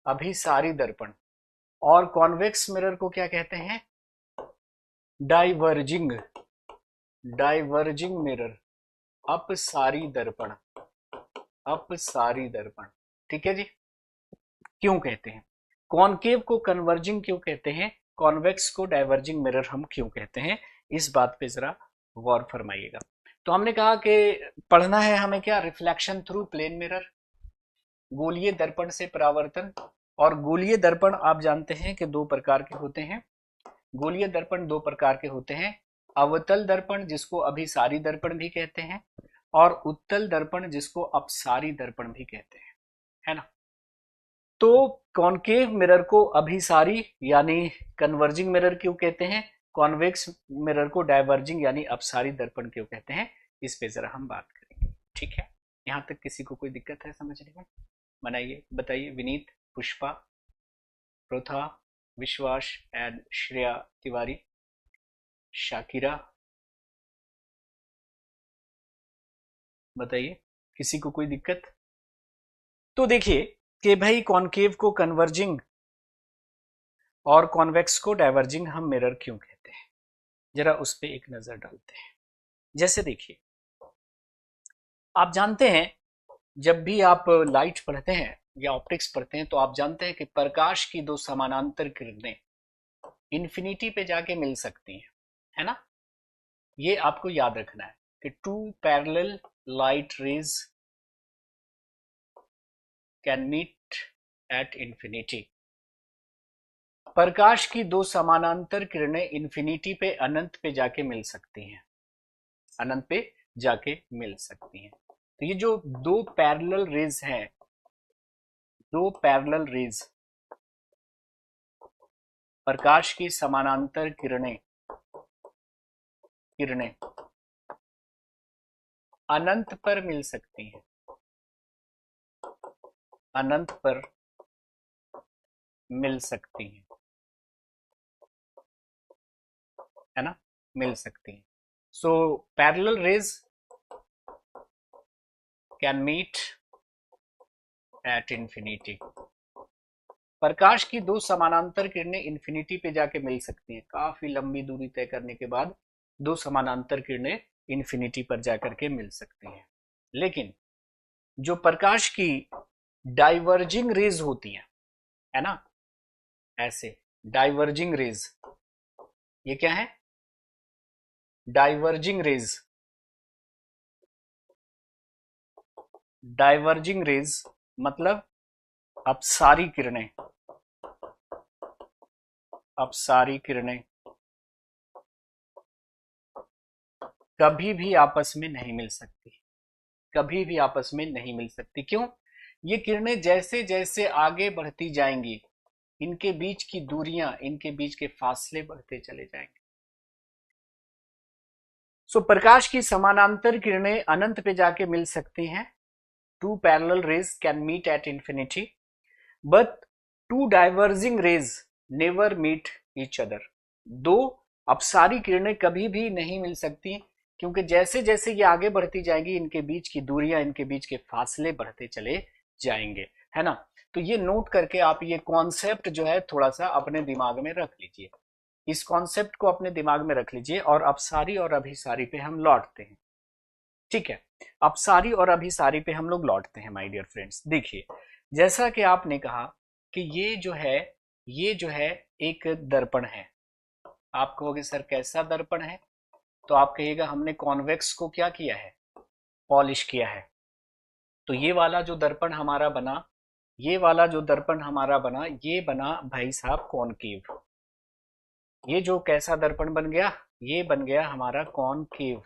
अभिसारी दर्पण। और कॉन्वेक्स मिरर को क्या कहते हैं? डाइवर्जिंग, डाइवर्जिंग मिरर, अपसारी दर्पण, अपसारी दर्पण। ठीक है जी। क्यों कहते हैं? कॉनकेव को कन्वर्जिंग क्यों कहते हैं, कॉन्वेक्स को डाइवर्जिंग मिरर हम क्यों कहते हैं, इस बात पे जरा गौर फरमाइएगा। तो हमने कहा कि पढ़ना है हमें क्या, रिफ्लेक्शन थ्रू प्लेन मिरर, गोलीय दर्पण से परावर्तन। और गोलीय दर्पण आप जानते हैं कि दो प्रकार के होते हैं, गोलीय दर्पण दो प्रकार के होते हैं, अवतल दर्पण जिसको अभिसारी दर्पण भी कहते हैं, और उत्तल दर्पण जिसको अपसारी दर्पण भी कहते हैं, है ना। तो कॉनकेव मिरर को अभिसारी यानी कन्वर्जिंग मिरर क्यों कहते हैं, कॉन्वेक्स मिरर को डाइवर्जिंग यानी अपसारी दर्पण क्यों कहते हैं, इस पे जरा हम बात करेंगे। ठीक है, यहां तक किसी को कोई दिक्कत है समझने में, बनाइए, बताइए। विनीत, पुष्पा, प्रोथा, विश्वास एंड श्रेया तिवारी, शाकिरा, बताइए किसी को कोई दिक्कत। तो देखिए कि भाई कॉनकेव को कन्वर्जिंग और कॉन्वेक्स को डाइवर्जिंग हम मिरर क्यों कहते हैं, जरा उस पे एक नजर डालते हैं। जैसे देखिए, आप जानते हैं जब भी आप लाइट पढ़ते हैं या ऑप्टिक्स पढ़ते हैं तो आप जानते हैं कि प्रकाश की दो समानांतर किरणें इन्फिनिटी पे जाके मिल सकती हैं, है ना। ये आपको याद रखना है कि two parallel light rays can meet at infinity. प्रकाश की दो समानांतर किरणें इन्फिनिटी पे, अनंत पे जाके मिल सकती हैं, अनंत पे जाके मिल सकती हैं। तो ये जो दो पैरेलल रेज हैं, दो पैरेलल रेज, प्रकाश की समानांतर किरणें अनंत पर मिल सकती हैं, अनंत पर मिल सकती हैं, है ना, मिल सकती हैं। So parallel rays can meet at infinity. प्रकाश की दो समानांतर किरणें इंफिनिटी पे जाके मिल सकती हैं, काफी लंबी दूरी तय करने के बाद दो समानांतर किरणें इंफिनिटी पर जाकर के मिल सकती हैं। लेकिन जो प्रकाश की डाइवर्जिंग रेज होती हैं, है ना, ऐसे डाइवर्जिंग रेज, ये क्या है, डाइवर्जिंग रेज, डाइवर्जिंग रेज मतलब अपसारी किरणें, अपसारी किरणें कभी भी आपस में नहीं मिल सकती, कभी भी आपस में नहीं मिल सकती। क्यों, ये किरणें जैसे जैसे आगे बढ़ती जाएंगी इनके बीच की दूरियां, इनके बीच के फासले बढ़ते चले जाएंगे। सो प्रकाश की समानांतर किरणें अनंत पे जाके मिल सकती हैं, two parallel rays can meet at infinity, but two diverging rays never meet each other. दो अपसारी किरणें कभी भी नहीं मिल सकती, क्योंकि जैसे जैसे ये आगे बढ़ती जाएंगी इनके बीच की दूरियां, इनके बीच के फासले बढ़ते चले जाएंगे, है ना। तो ये नोट करके आप ये कॉन्सेप्ट जो है थोड़ा सा अपने दिमाग में रख लीजिए, इस कॉन्सेप्ट को अपने दिमाग में रख लीजिए। और अपसारी और अभिसारी पे हम लौटते हैं, ठीक है, अपसारी और अभिसारी पे हम लोग लौटते हैं माय डियर फ्रेंड्स। देखिए, जैसा कि आपने कहा कि ये जो है एक दर्पण है, आप कहोगे सर कैसा दर्पण है, तो आप कहिएगा हमने कॉन्वेक्स को क्या किया है, पॉलिश किया है। तो ये वाला जो दर्पण हमारा बना, ये वाला जो दर्पण हमारा बना, ये बना भाई साहब कॉनकेव। ये जो कैसा दर्पण बन गया, ये बन गया हमारा कॉनकेव,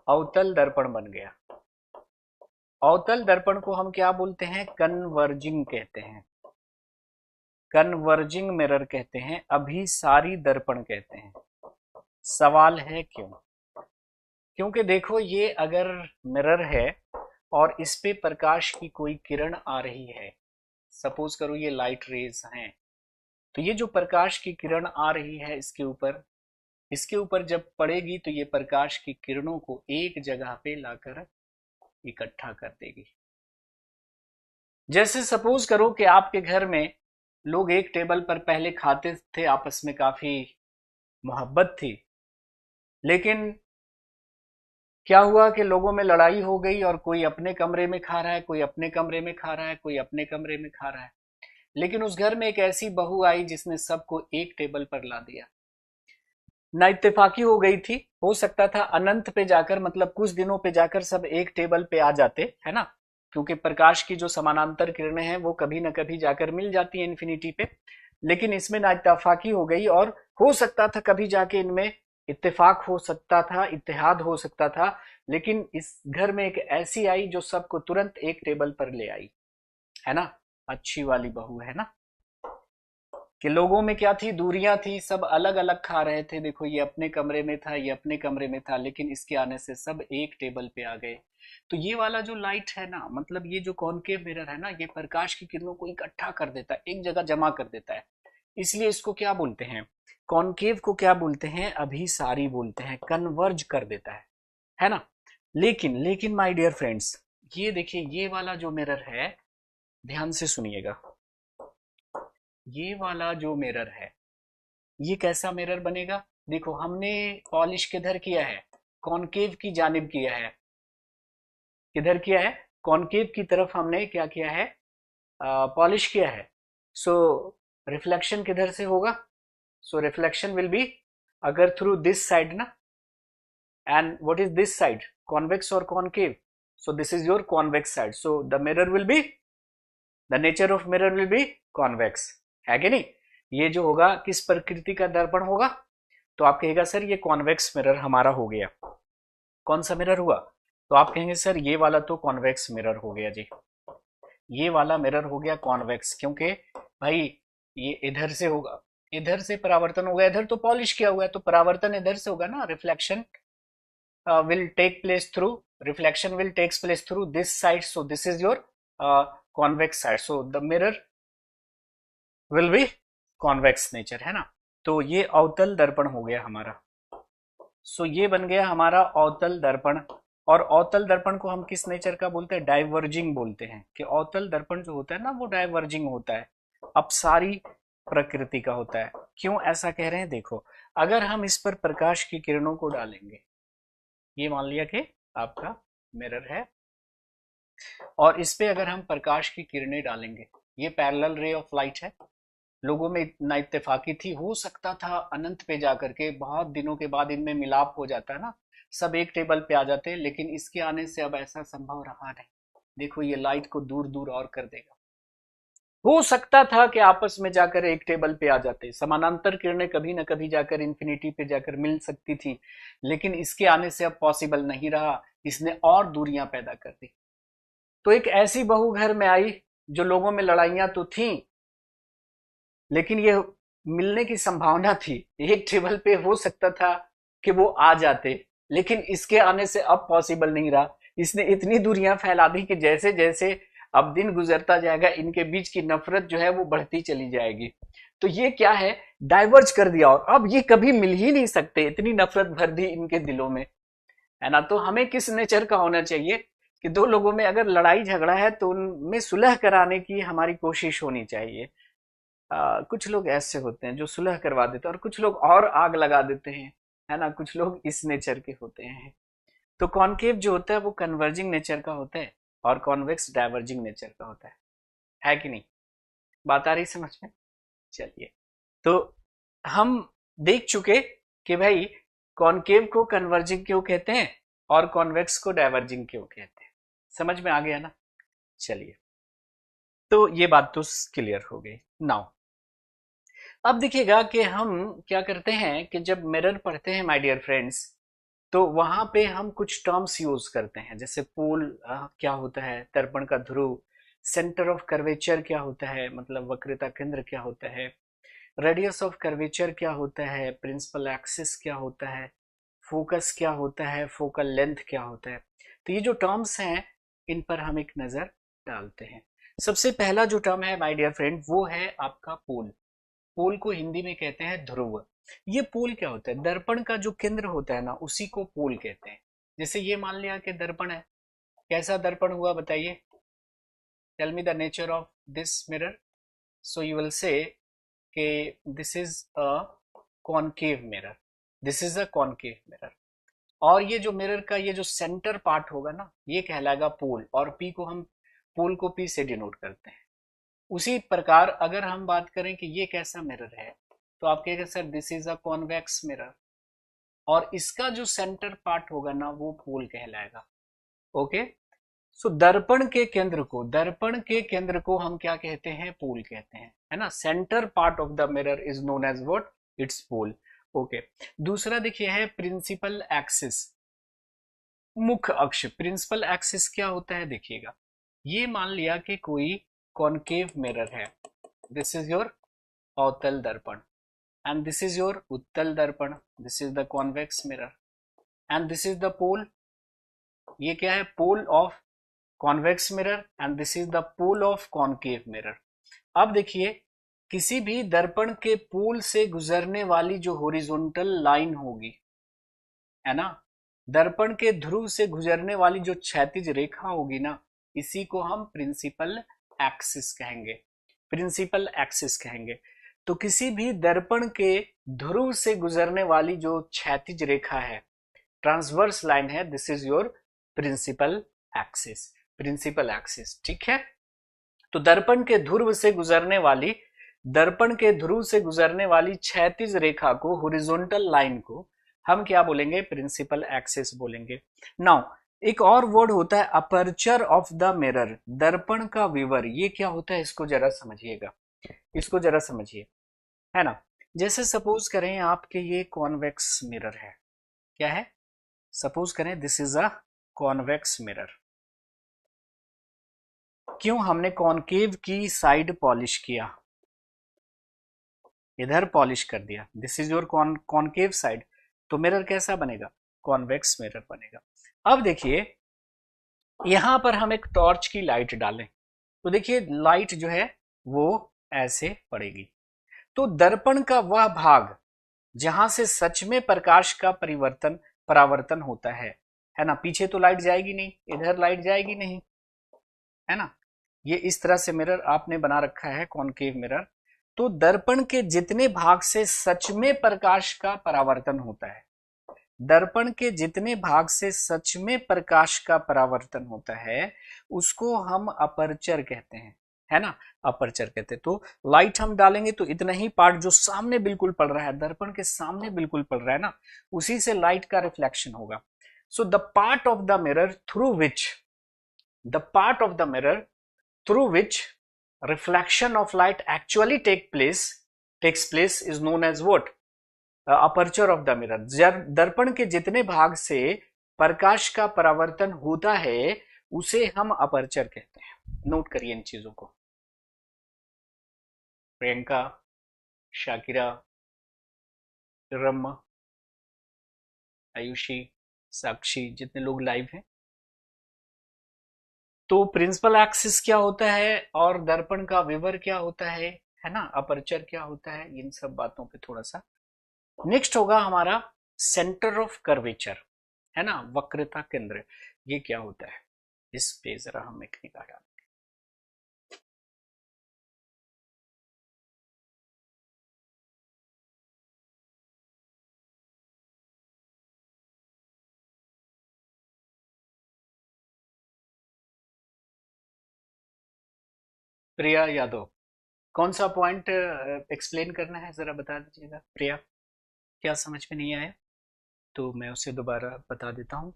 अवतल दर्पण बन गया। अवतल दर्पण को हम क्या बोलते हैं, कन्वर्जिंग कहते हैं, कन्वर्जिंग मिरर कहते हैं, अभिसारी दर्पण कहते हैं। सवाल है क्यों, क्योंकि देखो ये अगर मिरर है और इस पे प्रकाश की कोई किरण आ रही है, सपोज करो ये लाइट रेज हैं, तो ये जो प्रकाश की किरण आ रही है इसके ऊपर जब पड़ेगी तो ये प्रकाश की किरणों को एक जगह पे लाकर इकट्ठा कर देगी। जैसे सपोज करो कि आपके घर में लोग एक टेबल पर पहले खाते थे, आपस में काफी मोहब्बत थी, लेकिन क्या हुआ कि लोगों में लड़ाई हो गई और कोई अपने कमरे में खा रहा है, कोई अपने कमरे में खा रहा है, कोई अपने कमरे में खा रहा है। लेकिन उस घर में एक ऐसी बहू आई जिसने सबको एक टेबल पर ला दिया। ना इत्तेफाकी हो गई थी, हो सकता था अनंत पे जाकर, मतलब कुछ दिनों पे जाकर सब एक टेबल पे आ जाते, है ना, क्योंकि प्रकाश की जो समानांतर किरणें हैं वो कभी ना कभी जाकर मिल जाती हैं इन्फिनिटी पे। लेकिन इसमें ना इत्तेफाकी हो गई, और हो सकता था कभी जाके इनमें इत्तेफाक हो सकता था, इत्तेहाद हो सकता था, लेकिन इस घर में एक ऐसी आई जो सबको तुरंत एक टेबल पर ले आई, है ना। अच्छी वाली बहू, है ना, कि लोगों में क्या थी, दूरियां थी, सब अलग अलग खा रहे थे, देखो ये अपने कमरे में था, ये अपने कमरे में था, लेकिन इसके आने से सब एक टेबल पे आ गए। तो ये वाला जो लाइट है ना, मतलब ये जो कॉनकेव मिरर है ना, ये प्रकाश की किरणों को इकट्ठा कर देता है, एक जगह जमा कर देता है। इसलिए इसको क्या बोलते हैं, कॉनकेव को क्या बोलते हैं, अभिसारी बोलते हैं, कन्वर्ज कर देता है ना। लेकिन लेकिन माय डियर फ्रेंड्स, ये देखिए ये वाला जो मिरर है, ध्यान से सुनिएगा, ये वाला जो मिरर है, ये कैसा मिरर बनेगा। देखो हमने पॉलिश किधर किया है, कॉनकेव की जानिब किया है, किधर किया है, कॉनकेव की तरफ हमने क्या किया है, पॉलिश किया है। सो रिफ्लेक्शन किधर से होगा, सो रिफ्लेक्शन विल बी अगर थ्रू दिस साइड ना, and what is this side, convex और concave, so this is your convex side, so the mirror will be, the nature of mirror will be convex, है कि नहीं। ये जो होगा किस प्रकृति का दर्पण होगा, तो आप कहेगा सर ये कॉन्वेक्स मिरर हमारा हो गया। कौन सा मिरर हुआ, तो आप कहेंगे सर ये वाला तो कॉन्वेक्स मिरर हो गया जी, ये वाला मिरर हो गया कॉन्वेक्स, क्योंकि भाई ये इधर से होगा, इधर से परावर्तन होगा, इधर तो पॉलिश किया हुआ है, तो परावर्तन इधर से होगा ना, reflection will take place through, reflection will takes place through this side, so this is your convex side, so the mirror will be convex nature, है ना। तो ये अवतल दर्पण हो गया हमारा, सो ये बन गया हमारा अवतल दर्पण। और अवतल दर्पण को हम किस नेचर का बोलते हैं, डाइवर्जिंग बोलते हैं, कि अवतल दर्पण जो होता है ना वो डाइवर्जिंग होता है, अपसारी प्रकृति का होता है। क्यों ऐसा कह रहे हैं, देखो अगर हम इस पर प्रकाश की किरणों को डालेंगे, ये मान लिया कि आपका मिरर है, और इस पे अगर हम प्रकाश की किरणें डालेंगे, ये पैरेलल रे ऑफ लाइट है, लोगों में इतना इत्तेफाकी थी, हो सकता था अनंत पे जाकर के बहुत दिनों के बाद इनमें मिलाप हो जाता है ना, सब एक टेबल पे आ जाते हैं, लेकिन इसके आने से अब ऐसा संभव रहा नहीं। देखो ये लाइट को दूर दूर और कर देगा, हो सकता था कि आपस में जाकर एक टेबल पे आ जाते, समानांतर किरणें कभी ना कभी जाकर इंफिनिटी पे जाकर मिल सकती थी, लेकिन इसके आने से अब पॉसिबल नहीं रहा, इसने और दूरियां पैदा कर दी। तो एक ऐसी बहू घर में आई जो लोगों में लड़ाइयां तो थी, लेकिन ये मिलने की संभावना थी, एक टेबल पे हो सकता था कि वो आ जाते, लेकिन इसके आने से अब पॉसिबल नहीं रहा। इसने इतनी दूरियां फैला दी कि जैसे जैसे अब दिन गुजरता जाएगा इनके बीच की नफरत जो है वो बढ़ती चली जाएगी। तो ये क्या है, डाइवर्ज कर दिया, और अब ये कभी मिल ही नहीं सकते, इतनी नफरत भर दी इनके दिलों में, है ना। तो हमें किस नेचर का होना चाहिए कि दो लोगों में अगर लड़ाई झगड़ा है तो उनमें सुलह कराने की हमारी कोशिश होनी चाहिए। कुछ लोग ऐसे होते हैं जो सुलह करवा देते हैं, और कुछ लोग और आग लगा देते हैं, है ना, कुछ लोग इस नेचर के होते हैं। तो कॉनकेव जो होता है वो कन्वर्जिंग नेचर का होता है, और कॉन्वेक्स डाइवर्जिंग नेचर का होता है कि नहीं। बात आ रही समझ में, चलिए। तो हम देख चुके कि भाई कॉनकेव को कन्वर्जिंग क्यों कहते हैं और कॉन्वेक्स को डाइवर्जिंग क्यों कहते हैं, समझ में आ गया ना। चलिए, तो ये बात तो क्लियर हो गई। नाउ अब देखिएगा कि हम क्या करते हैं कि जब मिरर पढ़ते हैं माय डियर फ्रेंड्स, तो वहां पे हम कुछ टर्म्स यूज करते हैं, जैसे पोल क्या होता है, दर्पण का ध्रुव, सेंटर ऑफ कर्वेचर क्या होता है, मतलब वक्रता केंद्र क्या होता है, रेडियस ऑफ कर्वेचर क्या होता है, प्रिंसिपल एक्सिस क्या होता है, फोकस क्या होता है, फोकल लेंथ क्या होता है। तो ये जो टर्म्स हैं इन पर हम एक नजर डालते हैं। सबसे पहला जो टर्म है माय डियर फ्रेंड वो है आपका पोल। पोल को हिंदी में कहते हैं ध्रुव। ये पोल क्या होता है, दर्पण का जो केंद्र होता है ना उसी को पोल कहते हैं। जैसे ये मान लिया कि दर्पण है, कैसा दर्पण हुआ बताइए, tell me the nature of this mirror. So you will say कि this is a concave mirror, this is a concave mirror. और ये जो मिरर का ये जो सेंटर पार्ट होगा ना ये कहलाएगा पोल, और पी को हम पोल को पी से डिनोट करते हैं। उसी प्रकार अगर हम बात करें कि ये कैसा मिरर है, तो आप कहेंगे sir this is a convex mirror, और इसका जो सेंटर पार्ट होगा ना वो पोल कहलाएगा। ओके, सो दर्पण के केंद्र को हम क्या कहते हैं, पोल कहते हैं, है ना। Centre part of the mirror is known as what, it's pole. Okay, दूसरा देखिए है प्रिंसिपल एक्सिस, मुख्य अक्ष। प्रिंसिपल एक्सिस क्या होता है देखिएगा, ये मान लिया कि कोई कॉनकेव मिरर है, दिस इज योर अवतल दर्पण, and this is your उत्तल दर्पण, this is the convex mirror, and this is the pole, ये क्या है, pole of convex mirror, and this is the pole of concave mirror. अब देखिए, किसी भी दर्पण के पोल से गुजरने वाली जो हॉरिजॉन्टल लाइन होगी, है ना, दर्पण के ध्रुव से गुजरने वाली जो क्षैतिज रेखा होगी ना, इसी को हम प्रिंसिपल एक्सिस कहेंगे, प्रिंसिपल एक्सिस कहेंगे। तो किसी भी दर्पण के ध्रुव से गुजरने वाली जो क्षैतिज रेखा है, ट्रांसवर्स लाइन है, this is your principal axis, principal axis, ठीक है। तो दर्पण के ध्रुव से गुजरने वाली क्षैतिज रेखा को, हॉरिजॉन्टल लाइन को हम क्या बोलेंगे, प्रिंसिपल एक्सिस बोलेंगे। नाउ एक और वर्ड होता है अपर्चर ऑफ द मिरर, दर्पण का विवर, ये क्या होता है इसको जरा समझिएगा, इसको जरा समझिए, है ना। जैसे सपोज करें आपके ये कॉन्वेक्स मिरर है, क्या है, सपोज करें this is a convex mirror. क्यों हमने कॉनकेव की साइड पॉलिश किया, इधर पॉलिश कर दिया, this is your concave side, तो मिरर कैसा बनेगा, कॉन्वेक्स मिरर बनेगा। अब देखिए यहां पर हम एक टॉर्च की लाइट डालें, तो देखिए लाइट जो है वो ऐसे पड़ेगी, तो दर्पण का वह भाग जहां से सच में प्रकाश का परावर्तन होता है ना, पीछे तो लाइट जाएगी नहीं, इधर लाइट जाएगी नहीं, है ना। ये इस तरह से मिरर आपने बना रखा है, कॉनकेव मिरर। तो दर्पण के जितने भाग से सच में प्रकाश का परावर्तन होता है, दर्पण के जितने भाग से सच में प्रकाश का परावर्तन होता है, उसको हम अपर्चर कहते हैं, है ना, अपर्चर कहते हैं। तो लाइट हम डालेंगे तो इतना ही पार्ट जो सामने बिल्कुल पड़ रहा है, दर्पण के सामने बिल्कुल पड़ रहा है ना, उसी से लाइट का रिफ्लेक्शन होगा। So the part of the mirror through which reflection of light actually takes place is known as what, aperture of the mirror। दर्पण के जितने भाग से प्रकाश का परावर्तन होता है उसे हम अपर्चर कहते हैं। नोट करिए इन चीजों को। प्रियंका, शाकिरा, रम्मा, आयुषी, साक्षी, जितने लोग लाइव हैं, तो प्रिंसिपल एक्सिस क्या होता है और दर्पण का विवर क्या होता है ना, अपर्चर क्या होता है, इन सब बातों पे थोड़ा सा। नेक्स्ट होगा हमारा सेंटर ऑफ कर्वेचर, है ना, वक्रता केंद्र, ये क्या होता है, इस पे जरा हम एक निगाह डालें। प्रिया यादव, कौन सा पॉइंट एक्सप्लेन करना है जरा बता दीजिएगा। प्रिया, क्या समझ में नहीं आया तो मैं उसे दोबारा बता देता हूँ।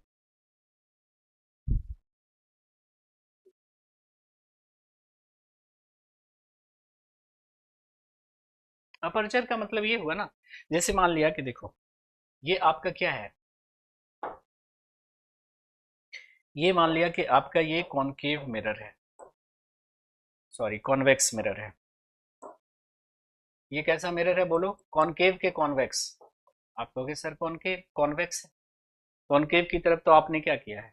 अपर्चर का मतलब ये हुआ ना, जैसे मान लिया कि देखो ये आपका क्या है, ये मान लिया कि आपका ये कॉनकेव मिरर है, सॉरी कॉन्वेक्स मिरर है। ये कैसा मिरर है बोलो, कॉनकेव के कॉन्वेक्स। आप कहोगे सर कॉनकेव कॉन्वेक्स है, कॉनकेव की तरफ तो आपने क्या किया है,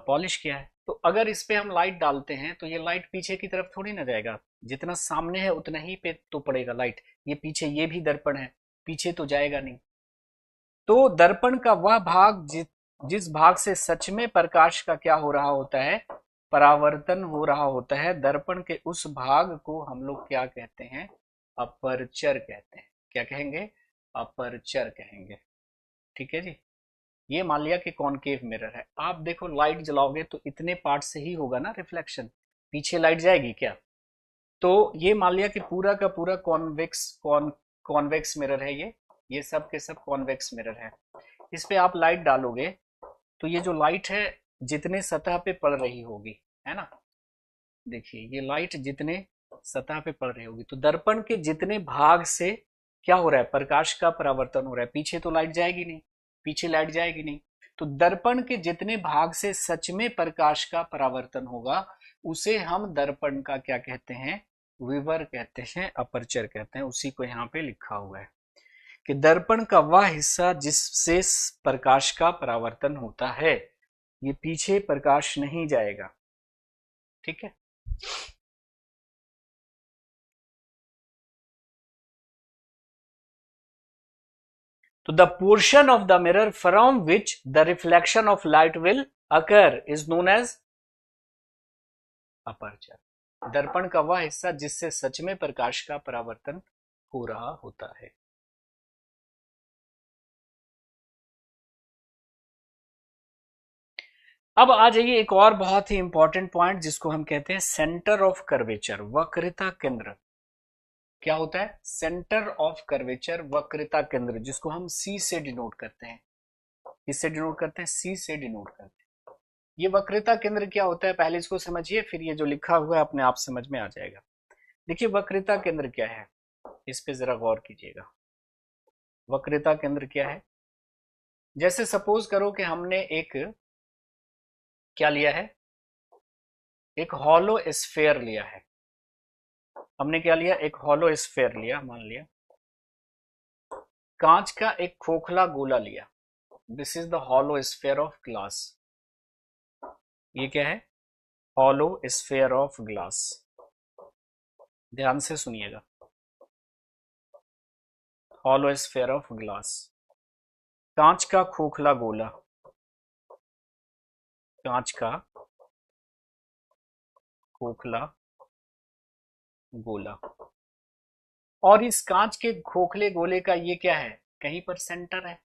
पॉलिश किया है। तो अगर इस पे हम लाइट डालते हैं तो ये लाइट पीछे की तरफ थोड़ी ना जाएगा, जितना सामने है उतना ही पे तो पड़ेगा लाइट, ये पीछे ये भी दर्पण है, पीछे तो जाएगा नहीं। तो दर्पण का वह भाग जिस भाग से सच में प्रकाश का क्या हो रहा होता है, परावर्तन हो रहा होता है, दर्पण के उस भाग को हम लोग क्या कहते हैं, अपर्चर कहते हैं। क्या कहेंगे, अपर्चर कहेंगे, ठीक है जी। ये मान लिया कि कॉनकेव मिरर है, आप देखो लाइट जलाओगे तो इतने पार्ट से ही होगा ना रिफ्लेक्शन, पीछे लाइट जाएगी क्या? तो ये मान लिया कि पूरा का पूरा कॉन्वेक्स मिरर है, ये सब के सब कॉन्वेक्स मिरर है। इस पे आप लाइट डालोगे तो ये जो लाइट है जितने सतह पे पड़ रही होगी, है ना, देखिए ये लाइट जितने सतह पे पड़ रही होगी तो दर्पण के जितने भाग से क्या हो रहा है, प्रकाश का परावर्तन हो रहा है। पीछे तो लाइट जाएगी नहीं, पीछे लाइट जाएगी नहीं, तो दर्पण के जितने भाग से सच में प्रकाश का परावर्तन होगा उसे हम दर्पण का क्या कहते हैं, विवर कहते हैं, अपर्चर कहते हैं। उसी को यहाँ पे लिखा हुआ है कि दर्पण का वह हिस्सा जिससे प्रकाश का परावर्तन होता है, ये पीछे प्रकाश नहीं जाएगा, ठीक है। तो the portion of the mirror from which the reflection of light will occur is known as aperture. दर्पण का वह हिस्सा जिससे सच में प्रकाश का परावर्तन हो रहा होता है। अब आ जाइए एक और बहुत ही इंपॉर्टेंट पॉइंट जिसको हम कहते हैं सेंटर ऑफ कर्वेचर, वक्रता केंद्र। क्या होता है? सेंटर ऑफ कर्वेचर, वक्रता केंद्र, जिसको हम सी से डिनोट करते हैं। किससे डिनोट करते हैं? सी से डिनोट करते हैं। ये वक्रता केंद्र क्या होता है पहले इसको समझिए, फिर ये जो लिखा हुआ है अपने आप समझ में आ जाएगा। देखिए वक्रता केंद्र क्या है, इस पे जरा गौर कीजिएगा। वक्रता केंद्र क्या है? जैसे सपोज करो कि हमने एक क्या लिया है, एक हॉलो स्फेयर लिया है। हमने क्या लिया? एक हॉलो स्फेयर लिया, मान लिया कांच का एक खोखला गोला लिया। This is the hollow sphere of glass. ये क्या है? Hollow sphere of glass. ध्यान से सुनिएगा, हॉलो स्फेयर ऑफ ग्लास, कांच का खोखला गोला, कांच का खोखला गोला। और इस कांच के खोखले गोले का ये क्या है, कहीं पर सेंटर है।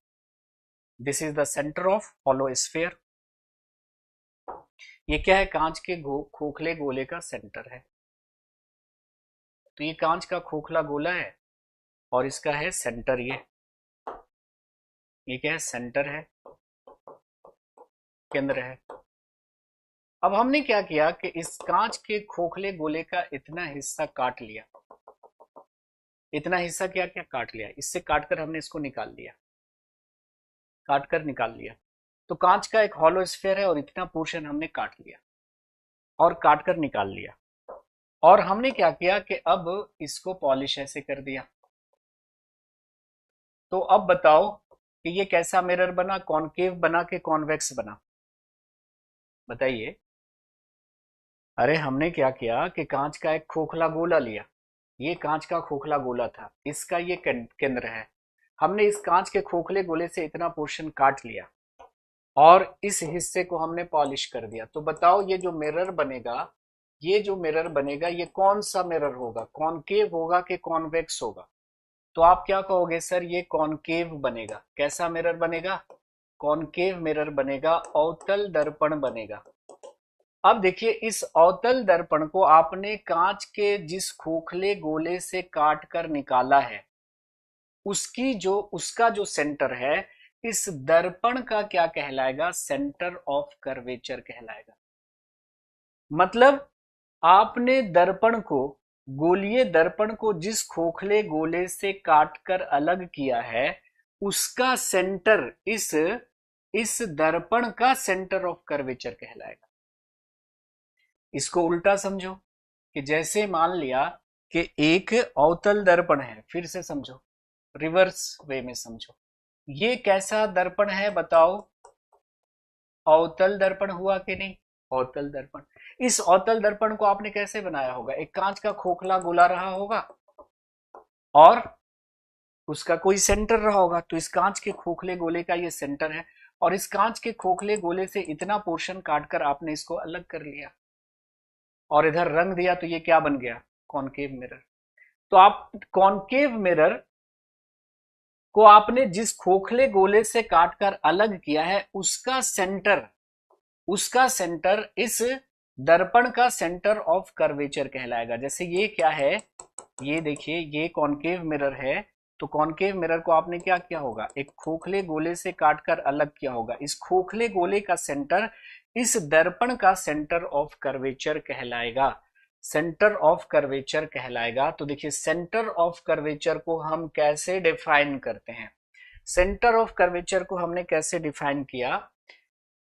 This is the centre of hollow sphere. ये क्या है? कांच के खोखले गोले का सेंटर है। तो ये कांच का खोखला गोला है और इसका है सेंटर। ये क्या है? सेंटर है, केंद्र है। अब हमने क्या किया कि इस कांच के खोखले गोले का इतना हिस्सा काट लिया। इतना हिस्सा क्या क्या काट लिया, इससे काटकर हमने इसको निकाल लिया, काटकर निकाल लिया। तो कांच का एक हॉलो स्फीयर है और इतना पोर्शन हमने काट लिया और काटकर निकाल लिया। और हमने क्या किया कि अब इसको पॉलिश ऐसे कर दिया। तो अब बताओ कि ये कैसा मिरर बना, कॉनकेव बना कि कॉन्वेक्स बना? बताइए। अरे हमने क्या किया कि कांच का एक खोखला गोला लिया, ये कांच का खोखला गोला था, इसका ये केंद्र है। हमने इस कांच के खोखले गोले से इतना पोर्शन काट लिया और इस हिस्से को हमने पॉलिश कर दिया। तो बताओ ये जो मिरर बनेगा, ये जो मिरर बनेगा ये कौन सा मिरर होगा, कॉनकेव होगा कि कॉन्वेक्स होगा? तो आप क्या कहोगे, सर ये कॉनकेव बनेगा। कैसा मिरर बनेगा? कॉनकेव मिरर बनेगा, अवतल दर्पण बनेगा। अब देखिए इस अवतल दर्पण को आपने कांच के जिस खोखले गोले से काट कर निकाला है उसका जो सेंटर है, इस दर्पण का क्या कहलाएगा? सेंटर ऑफ कर्वेचर कहलाएगा। मतलब आपने दर्पण को, गोलीय दर्पण को जिस खोखले गोले से काटकर अलग किया है उसका सेंटर इस दर्पण का सेंटर ऑफ कर्वेचर कहलाएगा। इसको उल्टा समझो कि जैसे मान लिया कि एक अवतल दर्पण है, फिर से समझो, रिवर्स वे में समझो। ये कैसा दर्पण है बताओ? अवतल दर्पण हुआ कि नहीं? अवतल दर्पण। इस अवतल दर्पण को आपने कैसे बनाया होगा? एक कांच का खोखला गोला रहा होगा और उसका कोई सेंटर रहा होगा। तो इस कांच के खोखले गोले का ये सेंटर है और इस कांच के खोखले गोले से इतना पोर्शन काटकर आपने इसको अलग कर लिया और इधर रंग दिया, तो ये क्या बन गया? Concave mirror. तो आप कॉनकेव मिरर को आपने जिस खोखले गोले से काटकर अलग किया है उसका सेंटर इस दर्पण का सेंटर ऑफ कर्वेचर कहलाएगा। जैसे ये क्या है, ये देखिए ये कॉनकेव मिरर है, तो कॉनकेव मिरर को आपने क्या किया होगा, एक खोखले गोले से काटकर अलग किया होगा। इस खोखले गोले का सेंटर इस दर्पण का सेंटर ऑफ कर्वेचर कहलाएगा, सेंटर ऑफ कर्वेचर कहलाएगा। तो देखिए सेंटर ऑफ कर्वेचर को हम कैसे डिफाइन करते हैं, सेंटर ऑफ कर्वेचर को हमने कैसे डिफाइन किया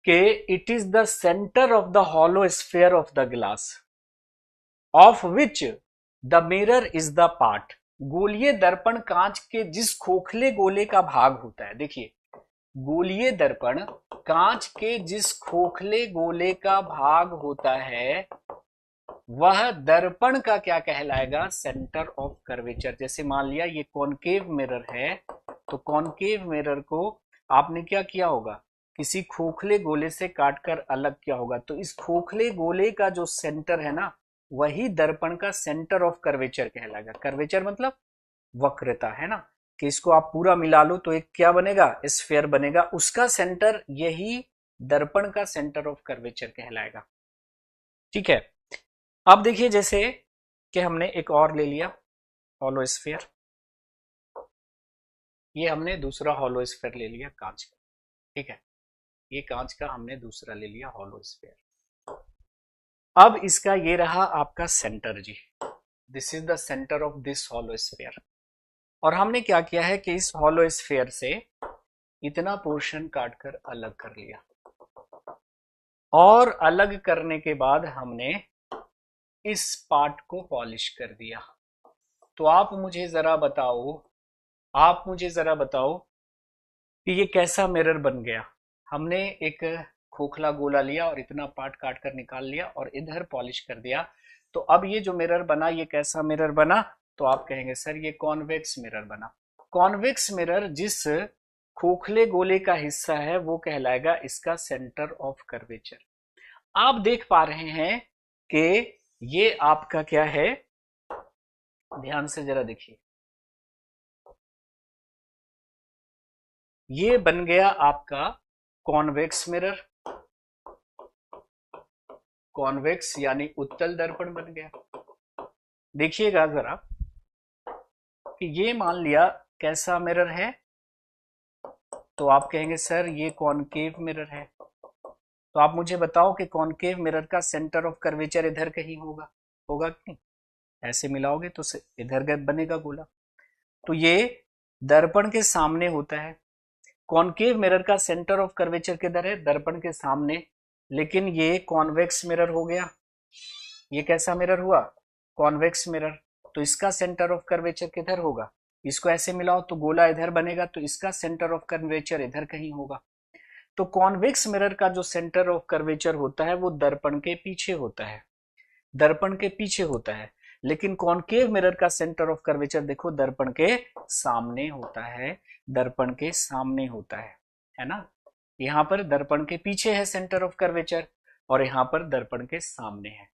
कि it is the centre of the hollow sphere of the glass of which the mirror is the part. गोलीय दर्पण कांच के जिस खोखले गोले का भाग होता है, देखिए गोलीय दर्पण कांच के जिस खोखले गोले का भाग होता है वह दर्पण का क्या कहलाएगा, सेंटर ऑफ कर्वेचर। जैसे मान लिया ये कॉनकेव मिरर है, तो कॉनकेव मिरर को आपने क्या किया होगा, किसी खोखले गोले से काटकर अलग किया होगा। तो इस खोखले गोले का जो सेंटर है ना, वही दर्पण का सेंटर ऑफ कर्वेचर कहलाएगा। कर्वेचर मतलब वक्रता है ना, कि इसको आप पूरा मिला लो तो एक क्या बनेगा, स्फीयर बनेगा, उसका सेंटर यही दर्पण का सेंटर ऑफ कर्वेचर कहलाएगा। ठीक है, अब देखिए जैसे कि हमने एक और ले लिया हॉलो स्फीयर, ये हमने दूसरा हॉलो स्फीयर ले लिया कांच का। ठीक है, ये कांच का हमने दूसरा ले लिया हॉलो स्फीयर। अब इसका ये रहा आपका सेंटर जी, this is the centre of this hollow sphere. और हमने क्या किया है कि इस हॉलो स्फीयर से इतना पोर्शन काटकर अलग कर लिया, और अलग करने के बाद हमने इस पार्ट को पॉलिश कर दिया। तो आप मुझे जरा बताओ, आप मुझे जरा बताओ कि ये कैसा मिरर बन गया। हमने एक खोखला गोला लिया और इतना पार्ट काट कर निकाल लिया और इधर पॉलिश कर दिया। तो अब ये जो मिरर बना ये कैसा मिरर बना, तो आप कहेंगे सर ये कॉन्वेक्स मिरर बना। कॉन्वेक्स मिरर जिस खोखले गोले का हिस्सा है वो कहलाएगा इसका सेंटर ऑफ कर्वेचर। आप देख पा रहे हैं कि ये आपका क्या है, ध्यान से जरा देखिए, ये बन गया आपका कॉन्वेक्स मिरर, कॉन्वेक्स यानी उत्तल दर्पण बन गया। देखिएगा जरा कि ये मान लिया कैसा मिरर है, तो आप कहेंगे सर ये कॉनकेव मिरर है। तो आप मुझे बताओ कि कॉनकेव मिरर का सेंटर ऑफ कर्वेचर इधर कहीं होगा, होगा कि नहीं, ऐसे मिलाओगे तो इधर बनेगा गोला। तो ये दर्पण के सामने होता है, कॉनकेव मिरर का सेंटर ऑफ कर्वेचर किधर है, दर्पण के सामने। लेकिन ये कॉन्वेक्स मिरर हो गया, ये कैसा मिरर हुआ, कॉन्वेक्स मिरर। तो इसका सेंटर ऑफ कर्वेचर किधर होगा, इसको ऐसे मिलाओ तो गोला इधर बनेगा, तो इसका सेंटर ऑफ कर्वेचर इधर कहीं होगा। तो कॉन्वेक्स मिरर का जो सेंटर ऑफ कर्वेचर होता है वो दर्पण के पीछे होता है, दर्पण के पीछे होता है। लेकिन कॉनकेव मिरर का सेंटर ऑफ कर्वेचर देखो दर्पण के सामने होता है, दर्पण के सामने होता है ना। यहां पर दर्पण के पीछे है सेंटर ऑफ कर्वेचर और यहां पर दर्पण के सामने है।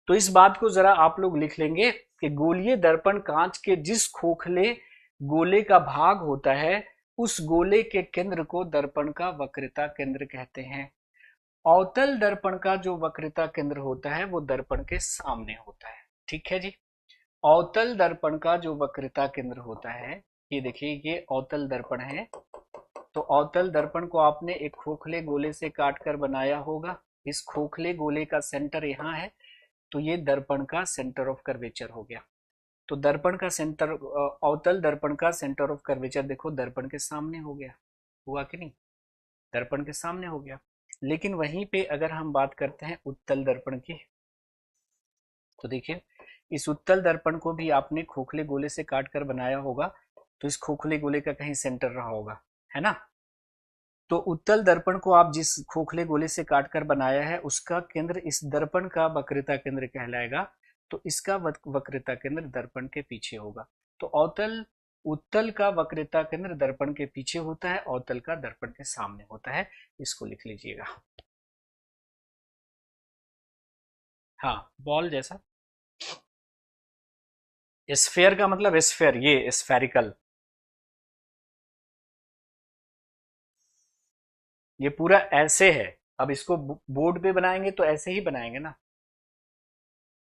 तो इस बात को जरा आप लोग लिख लेंगे कि गोलीय दर्पण कांच के जिस खोखले गोले का भाग होता है उस गोले के केंद्र को दर्पण का वक्रता केंद्र कहते हैं। अवतल दर्पण का जो वक्रता केंद्र होता है वो दर्पण के सामने होता है। ठीक है जी, अवतल दर्पण का जो वक्रता केंद्र होता है, ये देखिए ये अवतल दर्पण है। तो अवतल दर्पण को आपने एक खोखले गोले से काटकर बनाया होगा, इस खोखले गोले का सेंटर यहाँ है, तो ये दर्पण का सेंटर ऑफ कर्वेचर हो गया। तो दर्पण का सेंटर, अवतल दर्पण का सेंटर ऑफ कर्वेचर देखो दर्पण के सामने हो गया, हुआ कि नहीं, दर्पण के सामने हो गया। लेकिन वहीं पे अगर हम बात करते हैं उत्तल दर्पण की, तो देखिए इस उत्तल दर्पण को भी आपने खोखले गोले से काट कर बनाया होगा, तो इस खोखले गोले का कहीं सेंटर रहा होगा, है ना। तो उत्तल दर्पण को आप जिस खोखले गोले से काट कर बनाया है उसका केंद्र इस दर्पण का वक्रता केंद्र कहलाएगा। तो इसका वक्रता केंद्र दर्पण के पीछे होगा। तो अवतल उत्तल का वक्रता केंद्र दर्पण के पीछे होता है, अवतल का दर्पण के सामने होता है। इसको लिख लीजिएगा। हाँ, बॉल जैसा, स्फेयर का मतलब स्फेयर, ये स्फेरिकल, ये पूरा ऐसे है। अब इसको बोर्ड पे बनाएंगे तो ऐसे ही बनाएंगे ना,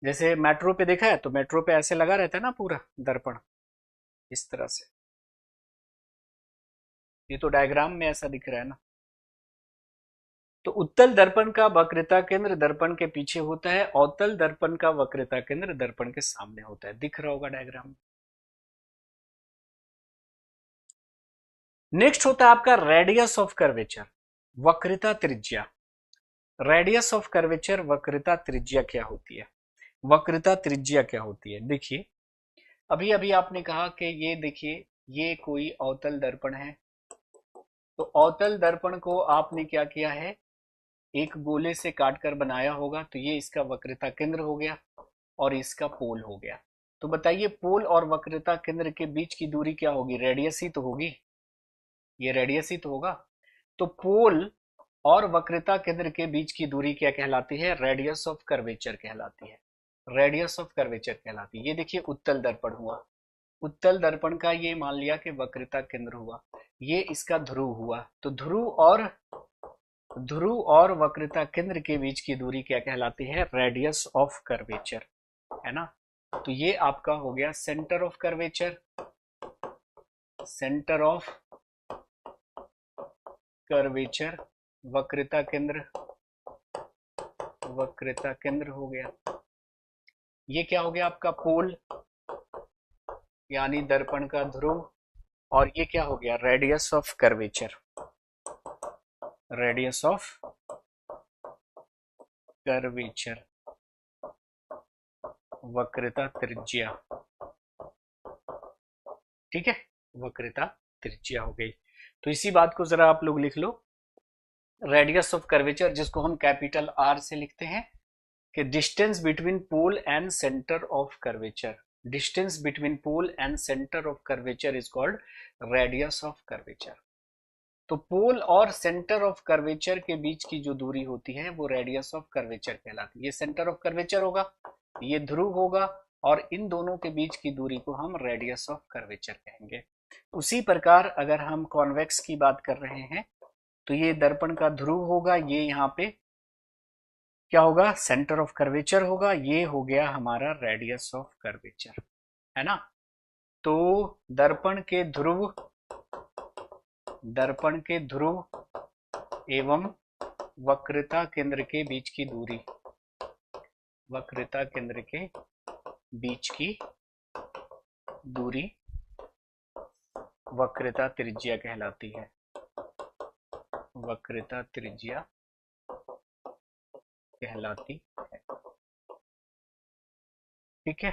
जैसे मेट्रो पे देखा है, तो मेट्रो पे ऐसे लगा रहता है ना पूरा दर्पण, इस तरह से। ये तो डायग्राम में ऐसा दिख रहा है ना। तो उत्तल दर्पण का वक्रता केंद्र दर्पण के पीछे होता है, अवतल दर्पण का वक्रता केंद्र दर्पण के सामने होता है। दिख रहा होगा डायग्राम में। नेक्स्ट होता है आपका रेडियस ऑफ कर्वेचर, वक्रता त्रिज्या। रेडियस ऑफ कर्वेचर, वक्रता त्रिज्या क्या होती है? वक्रता त्रिज्या क्या होती है? देखिए, अभी अभी आपने कहा कि ये देखिए, ये कोई अवतल दर्पण है। तो अवतल दर्पण को आपने क्या किया है, एक गोले से काटकर बनाया होगा, तो ये इसका वक्रता केंद्र हो गया और इसका पोल हो गया। तो बताइए, पोल और वक्रता केंद्र के बीच की दूरी क्या होगी? रेडियस ही तो होगी, ये रेडियस ही तो होगा। तो पोल और वक्रता केंद्र के बीच की दूरी क्या कहलाती है? रेडियस ऑफ कर्वेचर कहलाती है। रेडियस ऑफ कर्वेचर कहलाती है। ये देखिए उत्तल दर्पण हुआ, उत्तल दर्पण का ये मान लिया कि वक्रता केंद्र हुआ, ये इसका ध्रुव हुआ। तो ध्रुव और वक्रता केंद्र के बीच की दूरी क्या कहलाती है? रेडियस ऑफ कर्वेचर, है ना। तो ये आपका हो गया centre of curvature, centre of curvature, वक्रता केंद्र, वक्रता केंद्र हो गया। ये क्या हो गया आपका? पोल यानी दर्पण का ध्रुव। और ये क्या हो गया? Radius of curvature, radius of curvature, वक्रता त्रिज्या। ठीक है, वक्रता त्रिज्या हो गई। तो इसी बात को जरा आप लोग लिख लो, रेडियस ऑफ कर्वेचर, जिसको हम कैपिटल आर से लिखते हैं, कि distance between pole and centre of curvature, distance between pole and centre of curvature is called radius of curvature. तो पोल और सेंटर ऑफ कर्वेचर के बीच की जो दूरी होती है वो रेडियस ऑफ कर्वेचर कहलाती है। ये सेंटर ऑफ कर्वेचर होगा, ये ध्रुव होगा, और इन दोनों के बीच की दूरी को हम रेडियस ऑफ कर्वेचर कहेंगे। उसी प्रकार अगर हम कॉन्वेक्स की बात कर रहे हैं, तो ये दर्पण का ध्रुव होगा, ये यहाँ पे क्या होगा? सेंटर ऑफ कर्वेचर होगा, ये हो गया हमारा रेडियस ऑफ कर्वेचर, है ना। तो दर्पण के ध्रुव, दर्पण के ध्रुव एवं वक्रता केंद्र के बीच की दूरी, वक्रता केंद्र के बीच की दूरी वक्रता त्रिज्या कहलाती है, वक्रता त्रिज्या कहलाती है। ठीक है,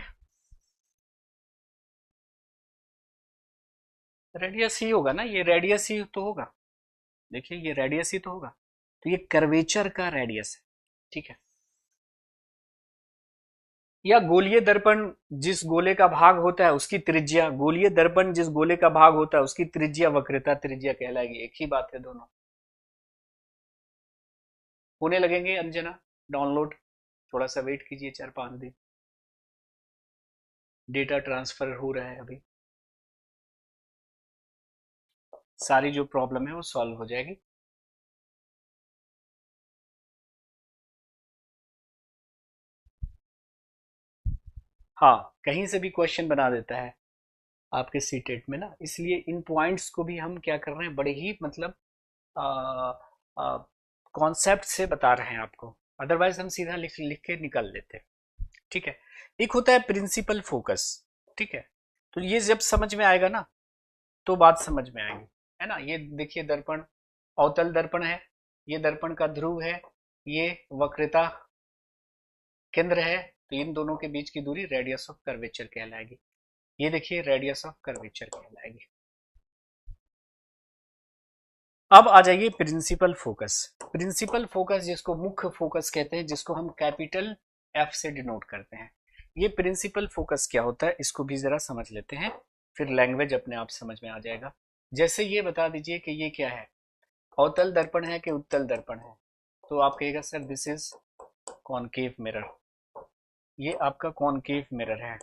रेडियस ही होगा ना, ये रेडियस ही तो होगा। देखिए, ये रेडियस ही तो होगा। तो ये कर्वेचर का रेडियस है। ठीक है, या गोलीय दर्पण जिस गोले का भाग होता है उसकी त्रिज्या, गोलीय दर्पण जिस गोले का भाग होता है उसकी त्रिज्या वक्रता त्रिज्या कहलाएगी। एक ही बात है दोनों। होने लगेंगे अंजना डाउनलोड, थोड़ा सा वेट कीजिए 4-5 दिन, डेटा ट्रांसफर हो रहा है अभी, सारी जो प्रॉब्लम है वो सॉल्व हो जाएगी। हाँ, कहीं से भी क्वेश्चन बना देता है आपके सीटेट में ना, इसलिए इन पॉइंट्स को भी हम क्या कर रहे हैं, बड़े ही मतलब कॉन्सेप्ट से बता रहे हैं आपको, अदरवाइज हम सीधा लिख लिख के निकल लेते हैं। ठीक है, एक होता है प्रिंसिपल फोकस। ठीक है, तो ये जब समझ में आएगा ना तो बात समझ में आएगी, है ना। ये देखिए दर्पण, अवतल दर्पण है, ये दर्पण का ध्रुव है, ये वक्रता केंद्र है, तो इन दोनों के बीच की दूरी रेडियस ऑफ कर्वेचर कहलाएगी। ये देखिए रेडियस ऑफ कर्वेचर कहलाएगी। अब आ जाइए प्रिंसिपल फोकस। प्रिंसिपल फोकस जिसको मुख्य फोकस कहते हैं, जिसको हम कैपिटल एफ से डिनोट करते हैं, ये प्रिंसिपल फोकस क्या होता है इसको भी जरा समझ लेते हैं, फिर लैंग्वेज अपने आप समझ में आ जाएगा। जैसे ये बता दीजिए कि ये क्या है, अवतल दर्पण है कि उत्तल दर्पण है, तो आप कहिएगा sir this is concave mirror, ये आपका कॉनकेव मिरर है।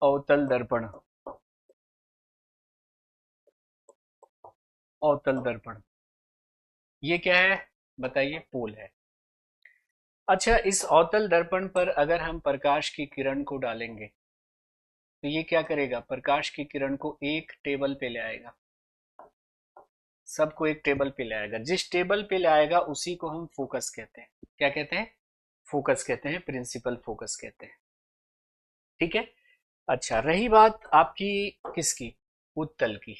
अवतल दर्पण, अवतल दर्पण, ये क्या है बताइए? पोल है। अच्छा, इस अवतल दर्पण पर अगर हम प्रकाश की किरण को डालेंगे तो ये क्या करेगा, प्रकाश की किरण को एक टेबल पे ले आएगा, सबको एक टेबल पे ले आएगा। जिस टेबल पे ले आएगा उसी को हम फोकस कहते हैं। क्या कहते हैं? फोकस कहते हैं, प्रिंसिपल फोकस कहते हैं। ठीक है। अच्छा, रही बात आपकी किसकी, उत्तल की।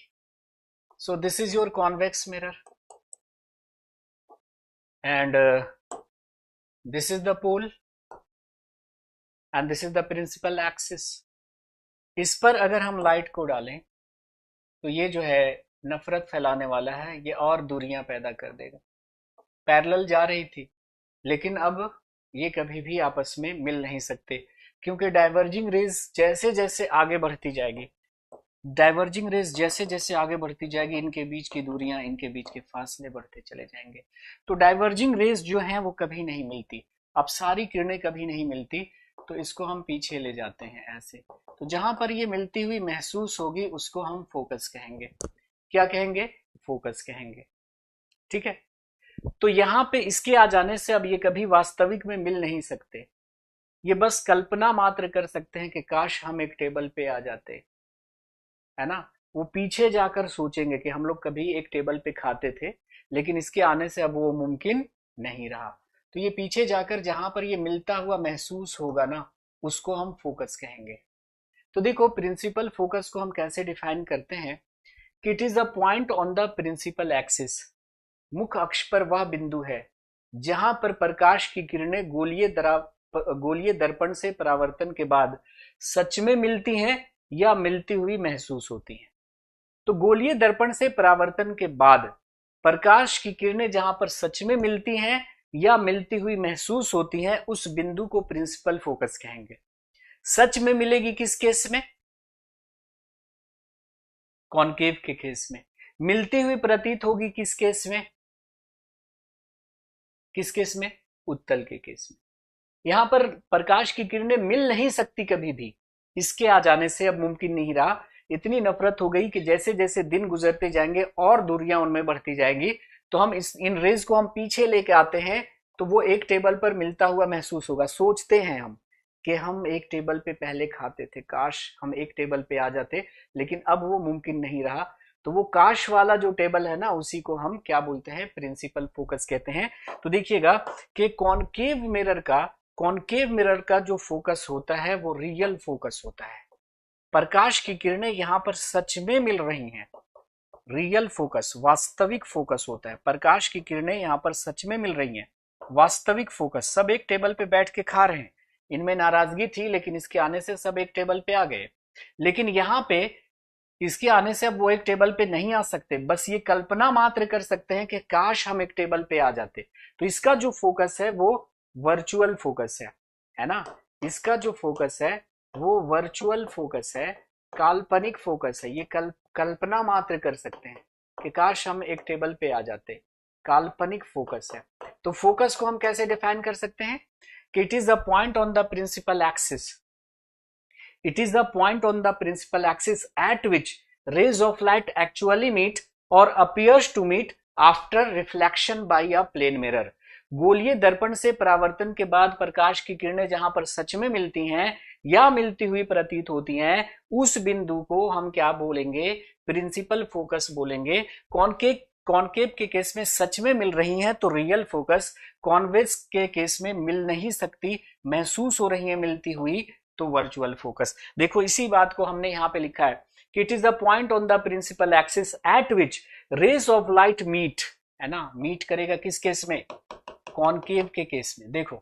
So this is your convex mirror and this is the pole and this is the principal axis. इस पर अगर हम लाइट को डालें तो ये जो है नफरत फैलाने वाला है, ये और दूरियां पैदा कर देगा। पैरेलल जा रही थी लेकिन अब ये कभी भी आपस में मिल नहीं सकते, क्योंकि डाइवर्जिंग रेज जैसे जैसे आगे बढ़ती जाएगी, डाइवर्जिंग रेज जैसे जैसे आगे बढ़ती जाएगी, इनके बीच की दूरियां, इनके बीच के फासले बढ़ते चले जाएंगे। तो डाइवर्जिंग रेज जो है वो कभी नहीं मिलती, अब सारी किरणें कभी नहीं मिलती, तो इसको हम पीछे ले जाते हैं ऐसे। तो जहां पर ये मिलती हुई महसूस होगी उसको हम फोकस कहेंगे। क्या कहेंगे? फोकस कहेंगे। ठीक है। तो यहाँ पे इसके आ जाने से अब ये कभी वास्तविक में मिल नहीं सकते, ये बस कल्पना मात्र कर सकते हैं कि काश हम एक टेबल पे आ जाते, है ना। वो पीछे जाकर सोचेंगे कि हम लोग कभी एक टेबल पे खाते थे, लेकिन इसके आने से अब वो मुमकिन नहीं रहा। तो ये पीछे जाकर जहां पर ये मिलता हुआ महसूस होगा ना, उसको हम फोकस कहेंगे। तो देखो, प्रिंसिपल फोकस को हम कैसे डिफाइन करते हैं कि it is a point on the principal axis. मुख्य अक्ष पर वह बिंदु है जहां पर प्रकाश की किरणें गोलीय दर्पण से परावर्तन के बाद सच में मिलती हैं या मिलती हुई महसूस होती हैं। तो गोलीय दर्पण से परावर्तन के बाद प्रकाश की किरणें जहां पर सच में मिलती हैं या मिलती हुई महसूस होती हैं, उस बिंदु को प्रिंसिपल फोकस कहेंगे। सच में मिलेगी किस केस में? कॉनकेव के केस में। मिलती हुई प्रतीत होगी किस केस में? किस केस में? उत्तल के केस में। यहां पर प्रकाश की किरणें मिल नहीं सकती कभी भी, इसके आ जाने से अब मुमकिन नहीं रहा। इतनी नफरत हो गई कि जैसे जैसे दिन गुजरते जाएंगे और दूरियां उनमें बढ़ती जाएंगी, तो हम इन रेज को हम पीछे लेके आते हैं, तो वो एक टेबल पर मिलता हुआ महसूस होगा। सोचते हैं हम कि हम एक टेबल पे पहले खाते थे, काश हम एक टेबल पे आ जाते, लेकिन अब वो मुमकिन नहीं रहा। तो वो काश वाला जो टेबल है ना, उसी को हम क्या बोलते हैं? प्रिंसिपल फोकस कहते हैं। तो देखिएगा कि कॉनकेव मिरर का जो फोकस होता है वो रियल फोकस होता है। प्रकाश की किरणें यहां पर सच में मिल रही हैं, रियल फोकस, वास्तविक फोकस होता है। प्रकाश की किरणें यहां पर सच में मिल रही हैं, वास्तविक फोकस। सब एक टेबल पे बैठ के खा रहे हैं, इनमें नाराजगी थी लेकिन इसके आने से सब एक टेबल पे आ गए। लेकिन यहाँ पे इसके आने से अब वो एक टेबल पे नहीं आ सकते, बस ये कल्पना मात्र कर सकते हैं कि काश हम एक टेबल पे आ जाते। तो इसका जो फोकस है वो वर्चुअल फोकस है ना। इसका जो फोकस है वो वर्चुअल फोकस है, काल्पनिक फोकस है। ये कल्पना मात्र कर सकते हैं कि काश हम एक टेबल पे आ जाते, काल्पनिक फोकस है। तो फोकस को हम कैसे डिफाइन कर सकते हैं कि it is a point on the principal axis. It is the point on the principal axis at which rays of light actually meet or appears to meet after reflection by a plane mirror. गोलीय दर्पण से परावर्तन के बाद प्रकाश की किरणें जहां पर सच में मिलती हैं या मिलती हुई प्रतीत होती हैं, उस बिंदु को हम क्या बोलेंगे? प्रिंसिपल फोकस बोलेंगे। कॉनकेव के केस में सच में मिल रही हैं तो रियल फोकस, कॉन्वेक्स के केस में मिल नहीं सकती, महसूस हो रही है मिलती हुई, तो वर्चुअल फोकस। देखो, इसी बात को हमने यहां पे लिखा है कि it is the point on the principal axis at which rays of light meet, है ना। मीट करेगा किस केस में? कॉनकेव के केस में। देखो,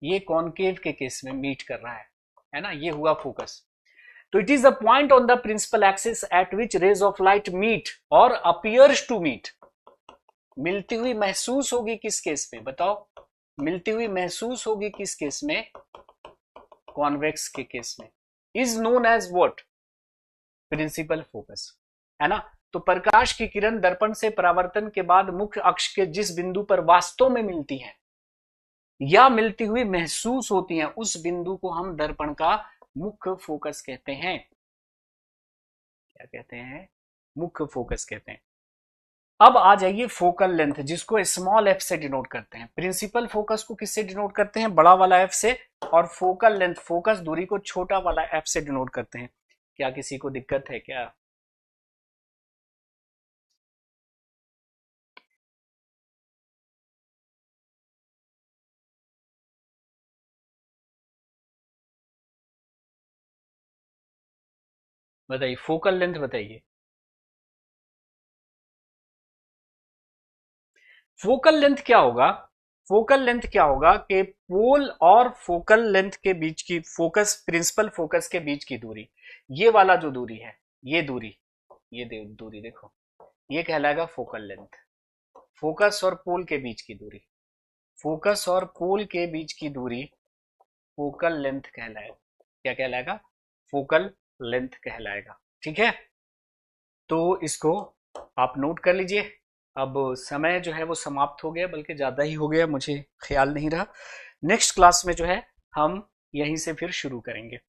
ये कॉनकेव के केस में मीट कर रहा है ना, ये हुआ फोकस। तो it is the point on the principal axis at which rays of light meet और अपीयर्स टू मीट। मिलती हुई महसूस होगी किस केस में? बताओ, मिलती हुई महसूस होगी किस केस में? कॉन्वेक्स के केस में। Is known as what? Principal focus, है ना। तो प्रकाश की किरण दर्पण से परावर्तन के बाद मुख्य अक्ष के जिस बिंदु पर वास्तव में मिलती है या मिलती हुई महसूस होती हैं, उस बिंदु को हम दर्पण का मुख्य फोकस कहते हैं। क्या कहते हैं? मुख्य फोकस कहते हैं। अब आ जाइए फोकल लेंथ, जिसको स्मॉल एफ से डिनोट करते हैं। प्रिंसिपल फोकस को किससे डिनोट करते हैं? बड़ा वाला एफ से। और फोकल लेंथ, फोकस दूरी को छोटा वाला एफ से डिनोट करते हैं। क्या किसी को दिक्कत है क्या? बताइए, फोकल लेंथ बताइए। फोकल लेंथ क्या होगा? फोकल लेंथ क्या होगा कि पोल और फोकल लेंथ के बीच की, फोकस प्रिंसिपल फोकस के बीच की दूरी, ये वाला जो दूरी है, ये दूरी, दूरी देखो, ये कहलाएगा फोकल लेंथ। फोकस और पोल के बीच की दूरी, फोकस और पोल के बीच की दूरी फोकल लेंथ कहलाएगा। क्या कहलाएगा? फोकल लेंथ कहलाएगा। ठीक है, तो इसको आप नोट कर लीजिए। अब समय जो है वो समाप्त हो गया, बल्कि ज़्यादा ही हो गया, मुझे ख्याल नहीं रहा। नेक्स्ट क्लास में जो है हम यहीं से फिर शुरू करेंगे।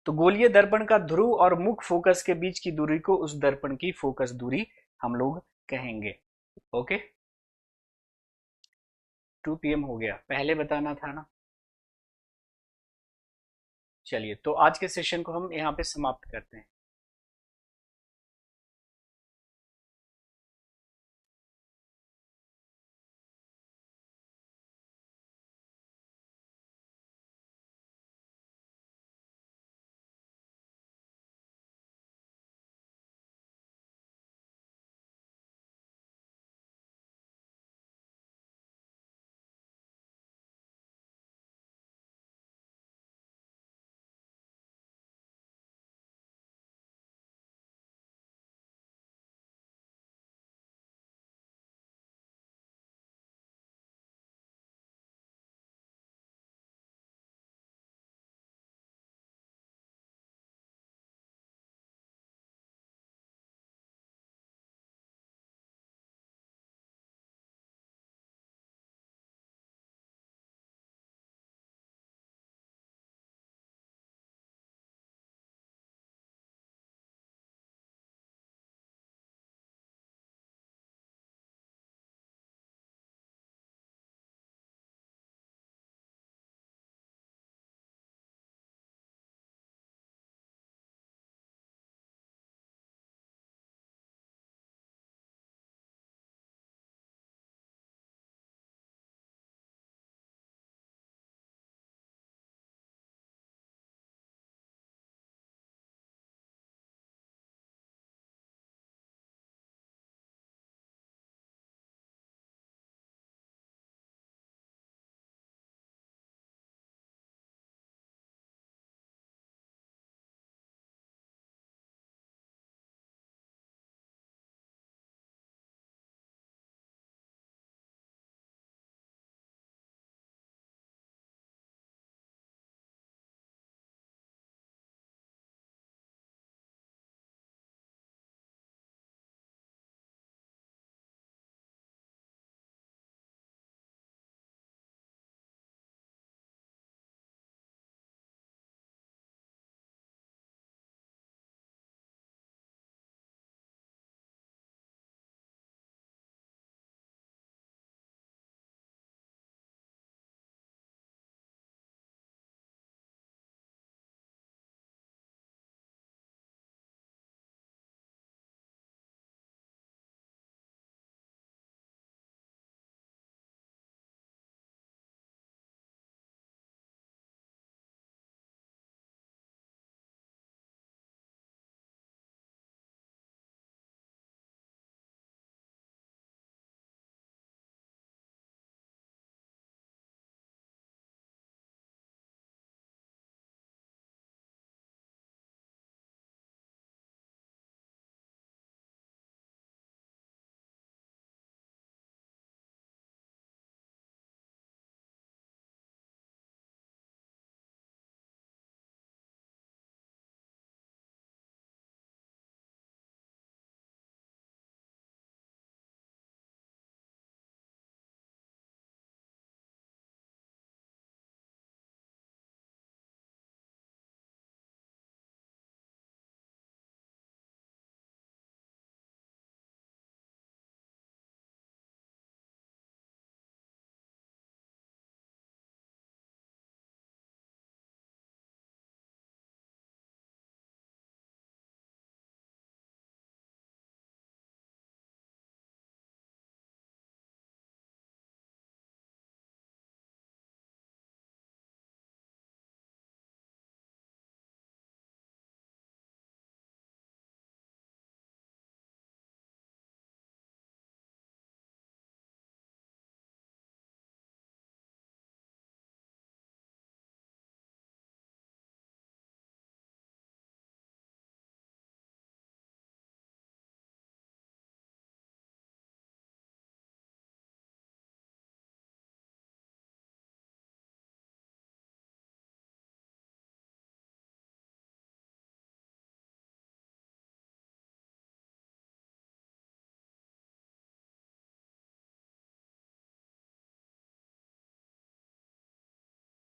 तो गोलीय दर्पण का ध्रुव और मुख्य फोकस के बीच की दूरी को उस दर्पण की फोकस दूरी हम लोग कहेंगे। ओके, 2 PM हो गया, पहले बताना था ना। चलिए, तो आज के सेशन को हम यहाँ पे समाप्त करते हैं।